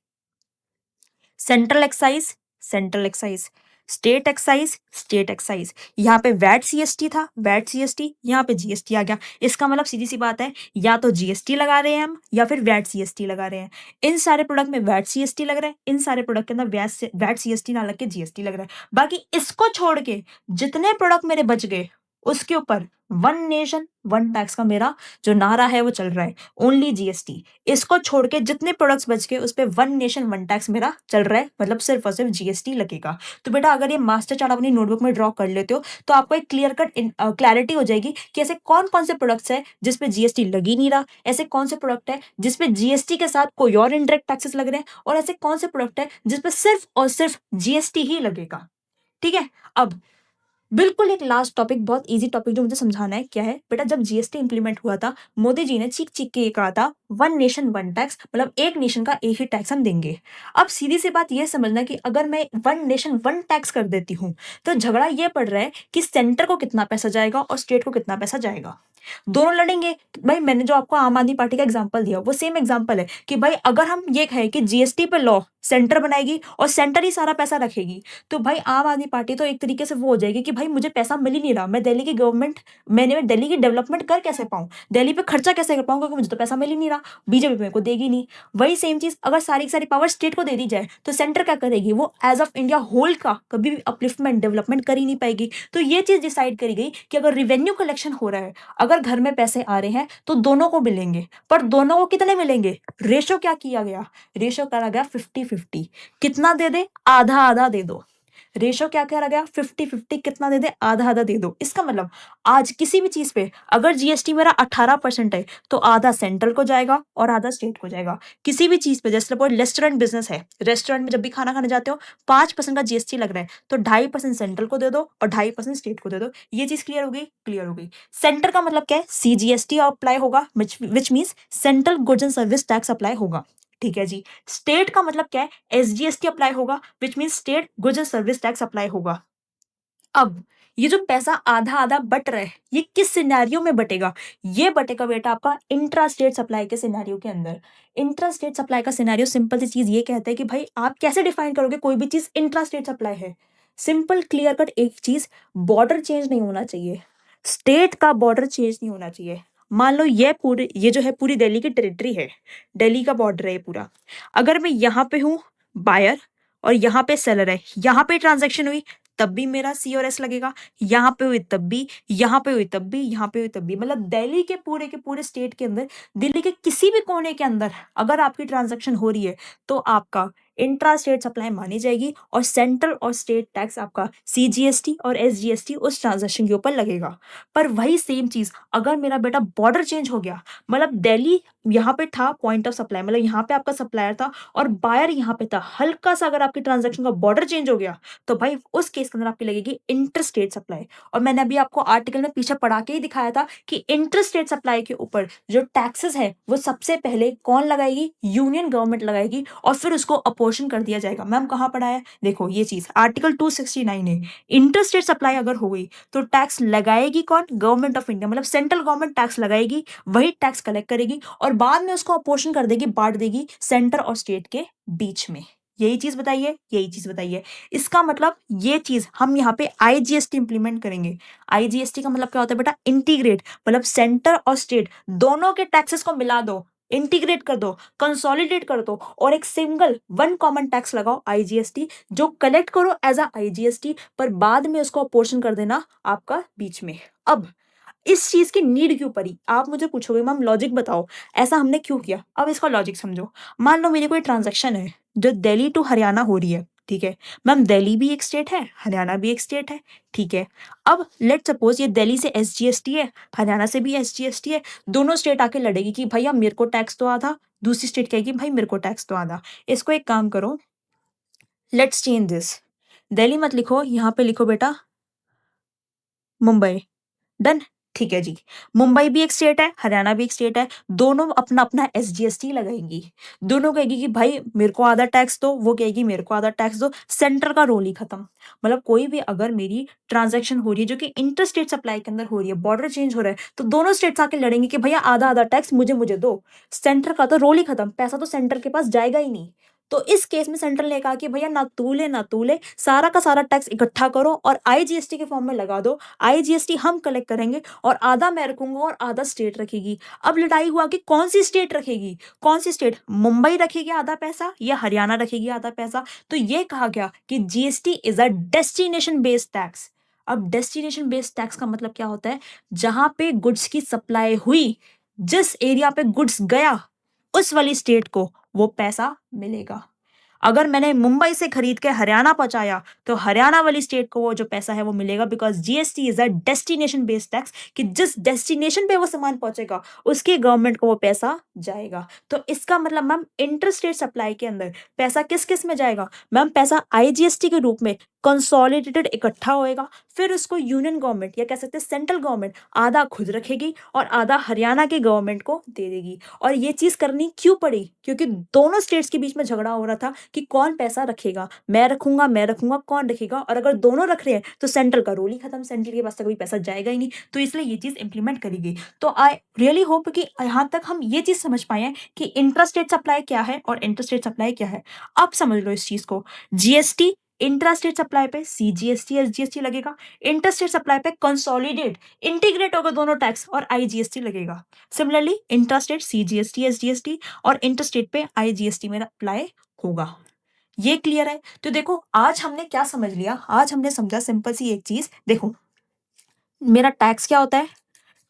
Central excise, central excise, state excise, state excise, यहाँ पे वैट CST था, वैट CST, यहाँ पे GST आ गया। इसका मतलब सीधी सी बात है, या तो GST लगा रहे हैं हम या फिर वैट CST लगा रहे हैं। इन सारे प्रोडक्ट में वैट CST लग रहा है, इन सारे प्रोडक्ट के अंदर वैट CST ना लग के GST लग रहा है। बाकी इसको छोड़ के जितने प्रोडक्ट मेरे बच गए उसके ऊपर वन नेशन वन टैक्स का मेरा जो नारा है वो चल रहा है, ओनली GST। इसको छोड़ के जितने प्रोडक्ट्स बच गए उस पे वन नेशन वन टैक्स मेरा चल रहा है, मतलब सिर्फ और सिर्फ GST लगेगा। तो बेटा अगर ये मास्टर चार्ट अपनी नोटबुक में ड्रॉ कर लेते हो तो आपको एक क्लियर कट क्लैरिटी हो जाएगी कि ऐसे कौन कौन से प्रोडक्ट्स है जिसपे GST लग ही नहीं रहा, ऐसे कौन से प्रोडक्ट है जिसपे GST के साथ कोई और इनडायरेक्ट टैक्सेस लग रहे हैं, और ऐसे कौन से प्रोडक्ट है जिसपे सिर्फ और सिर्फ GST ही लगेगा। ठीक है, अब बिल्कुल एक लास्ट टॉपिक, बहुत इजी टॉपिक जो मुझे समझाना है, क्या है बेटा, जब GST इंप्लीमेंट हुआ था मोदी जी ने चीख चीख के ये कहा था वन नेशन वन टैक्स, मतलब एक नेशन का एक ही टैक्स हम देंगे। अब सीधी सी बात ये समझना कि अगर मैं वन नेशन वन टैक्स कर देती हूँ तो झगड़ा ये पड़ रहा है कि सेंटर को कितना पैसा जाएगा और स्टेट को कितना पैसा जाएगा, दोनों लड़ेंगे। भाई मैंने जो आपको आम आदमी पार्टी का एग्जांपल दिया वो सेम एग्जांपल है कि भाई अगर हम ये कहें कि GST पे लॉ सेंटर बनाएगी और सेंटर ही सारा पैसा रखेगी, तो भाई आम आदमी पार्टी तो एक तरीके से वो हो जाएगी कि भाई मुझे पैसा मिल ही नहीं रहा, मैं दिल्ली की गवर्नमेंट, मैंने दिल्ली की डेवलपमेंट कर कैसे पाऊँ, दिल्ली पे खर्चा कैसे कर पाऊँ, क्योंकि मुझे तो पैसा मिल ही नहीं रहा, बीजेपी मेरे को देगी नहीं। वही सेम चीज अगर सारी की सारी पावर स्टेट को दे दी जाए तो सेंटर क्या करेगी, वो एज ऑफ इंडिया होल का कभी भी अपलिफ्टमेंट डेवलपमेंट कर ही नहीं पाएगी। तो ये चीज डिसाइड करी गई कि अगर रिवेन्यू कलेक्शन हो रहा है, अगर घर में पैसे आ रहे हैं तो दोनों को मिलेंगे, पर दोनों को कितने मिलेंगे, रेशो क्या किया गया, रेशो करा गया 50-50, कितना दे दे, आधा आधा दे दो। रेशो क्या करा गया, 50-50, कितना दे दे, आधा आधा दे दो। इसका मतलब आज किसी भी चीज पे अगर GST मेरा 18% है तो आधा सेंट्रल को जाएगा और आधा स्टेट को जाएगा। किसी भी चीज पे, जैसे रेस्टोरेंट बिजनेस है, रेस्टोरेंट में जब भी खाना खाने जाते हो 5% का GST लग रहा है तो 2.5% सेंट्रल को दे दो और 2.5% स्टेट को दे दो। ये चीज क्लियर हो गई, क्लियर हो गई। सेंटर का मतलब क्या है, CGST अप्लाई होगा, which means central goods and service tax apply होगा। ठीक है जी। स्टेट का मतलब क्या है, SGST अप्लाई होगा, which mean state goods and service tax apply होगा। अब ये जो पैसा आधा आधा बट रहा है ये किस सिनेरियो में बटेगा, ये बटेगा बेटा आपका इंट्रा स्टेट सप्लाई के सिनेरियो के अंदर। इंट्रा स्टेट सप्लाई का सिनेरियो सिंपल सी चीज ये कहता है कि भाई आप कैसे डिफाइन करोगे कोई भी चीज इंट्रा स्टेट सप्लाई है। सिंपल क्लियर कट एक चीज, बॉर्डर चेंज नहीं होना चाहिए, स्टेट का बॉर्डर चेंज नहीं होना चाहिए। मान लो ये जो है पूरी दिल्ली की टेरिटरी है, दिल्ली का बॉर्डर है ये पूरा, अगर मैं यहाँ पे हूँ बायर और यहाँ पे सेलर है, यहाँ पे ट्रांजेक्शन हुई तब भी मेरा C और S लगेगा, यहाँ पे हुई तब भी, यहाँ पे हुई तब भी, यहाँ पे हुई तब भी, मतलब दिल्ली के पूरे स्टेट के अंदर, दिल्ली के किसी भी कोने के अंदर अगर आपकी ट्रांजेक्शन हो रही है तो आपका इंट्रा स्टेट सप्लाई मानी जाएगी और सेंट्रल और स्टेट टैक्स आपका CGST और SGST उस ट्रांजैक्शन के ऊपर लगेगा। पर वही सेम चीज अगर मेरा बेटा बॉर्डर चेंज हो गया, मतलब दिल्ली यहाँ पे था पॉइंट ऑफ सप्लाई, मतलब यहाँ पे आपका सप्लायर था और बायर यहाँ पे था, हल्का सा अगर आपकी ट्रांजैक्शन का बॉर्डर चेंज हो गया तो भाई उस केस के अंदर आपकी लगेगी इंटर स्टेट सप्लाई। और मैंने अभी आपको आर्टिकल में पीछे पढ़ा के ही दिखाया था कि इंटर स्टेट सप्लाई के ऊपर जो टैक्सेस है वो सबसे पहले कौन लगाएगी, यूनियन गवर्नमेंट लगाएगी और फिर उसको अपोर्शन कर दिया जाएगा। मैम कहाँ पढ़ा है, देखो ये चीज आर्टिकल 269 है। इंटर स्टेट सप्लाई अगर हो गई तो टैक्स लगाएगी कौन, गवर्नमेंट ऑफ इंडिया, मतलब सेंट्रल गवर्नमेंट टैक्स लगाएगी, वही टैक्स कलेक्ट करेगी और बाद में उसको अपोर्शन कर देगी, बांट देगी सेंटर और स्टेट के बीच में। यही चीज बताइए, यही चीज बताइए। इसका मतलब ये चीज हम यहाँ पे IGST इंप्लीमेंट करेंगे। IGST का मतलब क्या होता है बेटा, इंटीग्रेट, मतलब सेंटर और स्टेट दोनों के टैक्सेस को मिला दो, इंटीग्रेट कर दो, कंसोलिडेट कर दो और एक सिंगल वन कॉमन टैक्स लगाओ IGST, जो कलेक्ट करो एज अ IGST, पर बाद में उसको अपोर्शन कर देना आपका बीच में। अब इस चीज की नीड क्यों पड़ी, आप मुझे पूछोगे मैम लॉजिक बताओ ऐसा हमने क्यों किया। अब इसका लॉजिक समझो। मान लो मेरी कोई ट्रांजैक्शन है जो दिल्ली टू हरियाणा हो रही है, ठीक है मैम, दिल्ली भी एक स्टेट है, हरियाणा भी एक स्टेट है, ठीक है। अब लेट सपोज ये दिल्ली से SGST है, हरियाणा से भी SGST है, दोनों स्टेट आके लड़ेगी कि भैया मेरे को टैक्स तो आधा, दूसरी स्टेट कहेगी भाई मेरे को टैक्स तो आधा। इसको एक काम करो, लेट्स चेंज दिस, दिल्ली मत लिखो, यहाँ पे लिखो बेटा मुंबई, डन, ठीक है जी। मुंबई भी एक स्टेट है, हरियाणा भी एक स्टेट है, दोनों अपना अपना SGST लगाएंगी, दोनों कहेगी कि भाई मेरे को आधा टैक्स दो, वो कहेगी मेरे को आधा टैक्स दो, सेंटर का रोल ही खत्म। मतलब कोई भी अगर मेरी ट्रांजैक्शन हो रही है जो कि इंटर स्टेट सप्लाई के अंदर हो रही है, बॉर्डर चेंज हो रहा है, तो दोनों स्टेट्स आके लड़ेंगे कि भैया आधा आधा टैक्स मुझे मुझे दो, सेंटर का तो रोल ही खत्म, पैसा तो सेंटर के पास जाएगा ही नहीं। तो इस केस में सेंट्रल ने कहा कि भैया ना तू ले, सारा का सारा टैक्स इकट्ठा करो और IGST के फॉर्म में लगा दो, IGST हम कलेक्ट करेंगे और आधा मैं रखूंगा और आधा स्टेट रखेगी। अब लड़ाई हुआ कि कौन सी स्टेट रखेगी, कौन सी स्टेट, मुंबई रखेगी आधा पैसा या हरियाणा रखेगी आधा पैसा। तो ये कहा गया कि GST is a destination based tax. अब डेस्टिनेशन बेस्ड टैक्स का मतलब क्या होता है, जहां पे गुड्स की सप्लाई हुई, जिस एरिया पे गुड्स गया उस वाली स्टेट को वो पैसा मिलेगा। अगर मैंने मुंबई से खरीद के हरियाणा पहुंचाया तो हरियाणा वाली स्टेट को वो जो पैसा है वो मिलेगा, because GST is a destination based tax, कि जिस डेस्टिनेशन पे वो सामान पहुंचेगा उसके गवर्नमेंट को वो पैसा जाएगा। तो इसका मतलब मैम इंटर स्टेट सप्लाई के अंदर पैसा किस किस में जाएगा, मैम पैसा IGST के रूप में कंसोलिडेटेड इकट्ठा होएगा, फिर उसको यूनियन गवर्नमेंट या कह सकते हैं सेंट्रल गवर्नमेंट आधा खुद रखेगी और आधा हरियाणा के गवर्नमेंट को दे देगी। और ये चीज करनी क्यों पड़ी, क्योंकि दोनों स्टेट्स के बीच में झगड़ा हो रहा था कि कौन पैसा रखेगा, मैं रखूंगा, कौन रखेगा, और अगर दोनों रख रहे हैं तो सेंट्रल का रोल ही खत्म, सेंट्रल के पास तो कोई पैसा जाएगा ही नहीं। तो इसलिए ये चीज इंप्लीमेंट करी गई। तो आई रियली होप कि यहाँ तक हम ये चीज समझ पाए हैं कि इंटर स्टेट सप्लाई क्या है और इंटर स्टेट सप्लाई क्या है। अब समझ लो इस चीज को, GST इंट्रा स्टेट सप्लाई पे CGST SGST लगेगा, इंटर स्टेट सप्लाई पे कंसोलिडेट इंटीग्रेट होगा दोनों टैक्स और IGST लगेगा। Similarly intra state CGST SGST और इंटर स्टेट पे IGST में अप्लाई होगा। ये क्लियर है। तो देखो आज हमने क्या समझ लिया, आज हमने समझा सिंपल सी एक चीज, देखो मेरा टैक्स क्या होता है,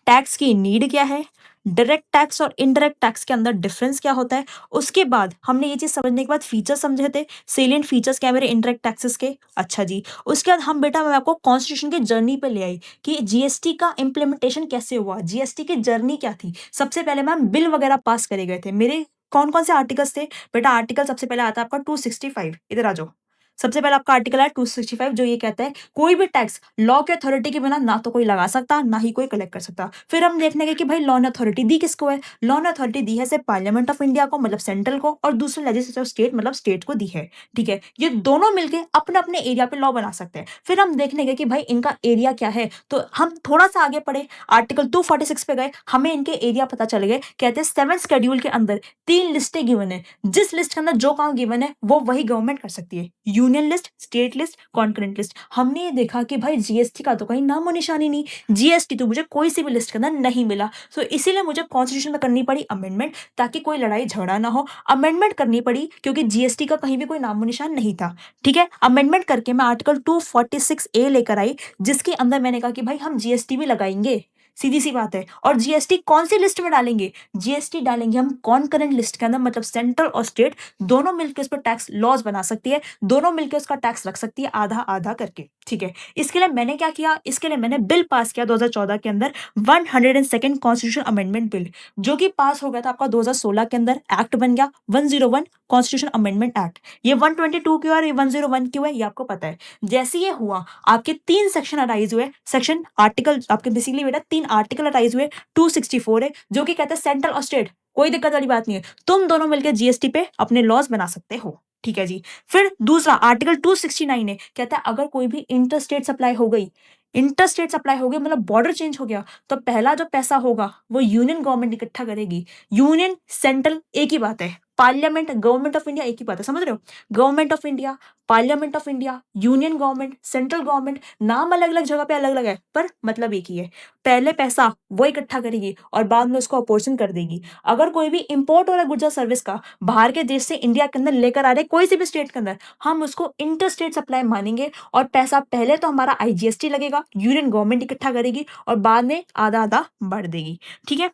टैक्स की नीड क्या है, डायरेक्ट टैक्स और इनडायरेक्ट टैक्स के अंदर डिफरेंस क्या होता है। उसके बाद हमने ये चीज समझने के बाद फीचर्स समझे थे, सेलिएंट फीचर्स क्या है मेरे इनडायरेक्ट टैक्सेस के। अच्छा जी, उसके बाद हम बेटा मैं आपको कॉन्स्टिट्यूशन की जर्नी पे ले आई कि GST का इंप्लीमेंटेशन कैसे हुआ, GST की जर्नी क्या थी। सबसे पहले मैम बिल वगैरह पास करे गए थे, मेरे कौन कौन से आर्टिकल्स थे बेटा, आर्टिकल सबसे पहले आता है आपका 265, इधर आ जाओ। सबसे पहले आपका आर्टिकल है 265 जो ये कहता है कोई भी टैक्स लॉ के अथॉरिटी के बिना ना तो कोई लगा सकता ना ही कोई कलेक्ट कर सकता। फिर हम देखने गए कि भाई लॉ ने अथॉरिटी दी किसको है, लॉ ने अथॉरिटी दी है सिर्फ पार्लियामेंट ऑफ इंडिया को मतलब सेंट्रल को, और दूसरे लेजिस्लेचर स्टेट मतलब स्टेट को दी है। ठीक है, ये दोनों मिलके अपने अपने एरिया पे लॉ बना सकते हैं। फिर हम देखने गए कि भाई इनका एरिया क्या है, तो हम थोड़ा सा आगे पढ़े, आर्टिकल 246 पे गए, हमें इनके एरिया पता चल गए। कहते हैं 7th शेड्यूल के अंदर 3 लिस्टें गिवन है, जिस लिस्ट के अंदर जो काम गिवन है वो वही गवर्नमेंट कर सकती है, union list, state list, concurrent list. हमने ये देखा कि भाई GST का तो कहीं नामो निशानी नहीं, GST तो मुझे कोई सी भी लिस्ट के अंदर नहीं मिला। तो इसीलिए मुझे कॉन्स्टिट्यूशन में करनी पड़ी अमेंडमेंट, ताकि कोई लड़ाई झगड़ा ना हो। अमेंडमेंट करनी पड़ी क्योंकि GST का कहीं भी कोई नामो निशान नहीं था। ठीक है, अमेंडमेंट करके मैं आर्टिकल 246A लेकर आई, जिसके अंदर मैंने कहा कि भाई हम GST भी लगाएंगे, सीधी सी बात है। और जीएसटी कौन सी लिस्ट में डालेंगे? जीएसटी डालेंगे हम कॉन्करेंट लिस्ट के अंदर, मतलब सेंट्रल और स्टेट दोनों मिलकर इस पर टैक्स लॉज बना सकती है, दोनों मिलकर उसका टैक्स रख सकती है आधा आधा करके, ठीक है। इसके लिए मैंने क्या किया, इसके लिए मैंने बिल पास किया 2014 के अंदर, 102nd कॉन्स्टिट्यूशन अमेंडमेंट बिल, जो कि पास हो गया था आपका 2016 के अंदर, एक्ट बन गया 101 कॉन्स्टिट्यूशन अमेंडमेंट एक्ट। ये 122 क्यों और ये 101 क्यों है, ये आपको पता है। जैसे ये हुआ, आपके 3 सेक्शन अराइज हुए, सेक्शन आर्टिकल आपके बेसिकली बेटा 3 आर्टिकल अराइज हुए, 264 है जो कि कहते हैं सेंट्रल और स्टेट, कोई दिक्कत वाली बात नहीं है, तुम दोनों मिलकर जीएसटी पे अपने लॉज बना सकते हो, ठीक है जी। फिर दूसरा आर्टिकल 269 है, कहता है अगर कोई भी इंटरस्टेट सप्लाई हो गई, इंटरस्टेट सप्लाई हो गई मतलब बॉर्डर चेंज हो गया, तो पहला जो पैसा होगा वो यूनियन गवर्नमेंट इकट्ठा करेगी। यूनियन सेंट्रल एक ही बात है, पार्लियामेंट गवर्नमेंट ऑफ इंडिया एक ही बात है, समझ रहे हो? Government of India, parliament of India, union government, central government, नाम अलग अलग जगह पे अलग अलग है पर मतलब एक ही है। पहले पैसा वो इकट्ठा करेगी और बाद में उसको अपोर्शन कर देगी। अगर कोई भी इंपोर्ट हो रहा है गुड्स और सर्विस का बाहर के देश से इंडिया के अंदर लेकर आ रहे कोई से भी स्टेट के अंदर, हम उसको इंटर स्टेट सप्लाई मानेंगे और पैसा पहले तो हमारा आईजीएसटी लगेगा, यूनियन गवर्नमेंट इकट्ठा करेगी और बाद में आधा आधा बढ़ देगी, ठीक है।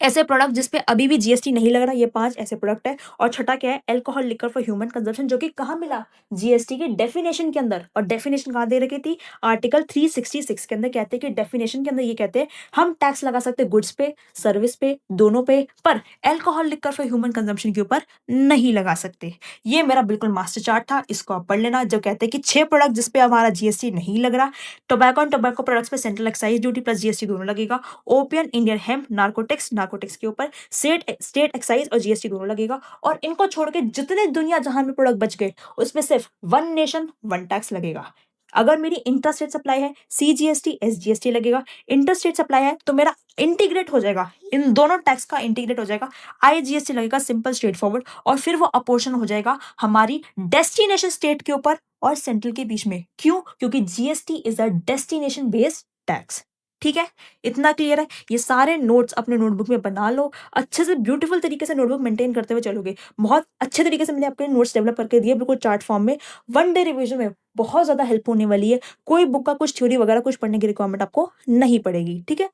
ऐसे प्रोडक्ट जिसपे अभी भी जीएसटी नहीं लग रहा, ये 5 ऐसे प्रोडक्ट है। और छठा क्या है, alcohol liquor for human consumption, जो कि कहाँ मिला, जीएसटी की डेफिनेशन के अंदर। और डेफिनेशन कहाँ दे रखी थी, आर्टिकल 366 के अंदर कहते हैं कि डेफिनेशन के अंदर ये कहते हैं हम टैक्स लगा सकते हैं गुड्स पे, सर्विस पे, दोनों पे, पर alcohol liquor for human consumption के ऊपर नहीं लगा सकते। ये मेरा बिल्कुल मास्टर चार्ट था, इसको आप पढ़ लेना, जो कहते हैं कि 6 प्रोडक्ट जिसपे हमारा जीएसटी नहीं लग रहा। टोबैको एंड टोबैको प्रोडक्ट्स पे central excise duty plus GST दोनों लगेगा। ओपियम, इंडियन हेम्प, नार्कोटिक्स के ऊपर स्टेट एक्साइज और जीएसटी दोनों लगेगा। और इनको छोड़ के जितने दुनिया जहां में प्रोडक्ट बच गए उसमें सिर्फ वन नेशन वन टैक्स लगेगा। अगर मेरी इंटरस्टेट सप्लाई है, सीजीएसटी एसजीएसटी लगेगा। इंटरस्टेट सप्लाई है तो मेरा इंटीग्रेट हो जाएगा, इन दोनों टैक्स का इंटीग्रेट हो जाएगा, आईजीएसटी लगेगा, सिंपल स्ट्रेट फॉरवर्ड। और फिर वो अपोर्शन हो जाएगा हमारी डेस्टिनेशन स्टेट के ऊपर और सेंट्रल के बीच में। क्यों? क्योंकि GST is a destination based tax, ठीक है। इतना क्लियर है? ये सारे नोट्स अपने नोटबुक में बना लो, अच्छे से ब्यूटीफुल तरीके से नोटबुक मेंटेन करते हुए चलोगे। बहुत अच्छे तरीके से मैंने आपके नोट्स डेवलप करके दिए, बिल्कुल चार्ट फॉर्म में। वन डे रिवीजन में बहुत ज्यादा हेल्प होने वाली है। कोई बुक का कुछ थ्योरी वगैरह कुछ पढ़ने की रिक्वायरमेंट आपको नहीं पड़ेगी, ठीक है।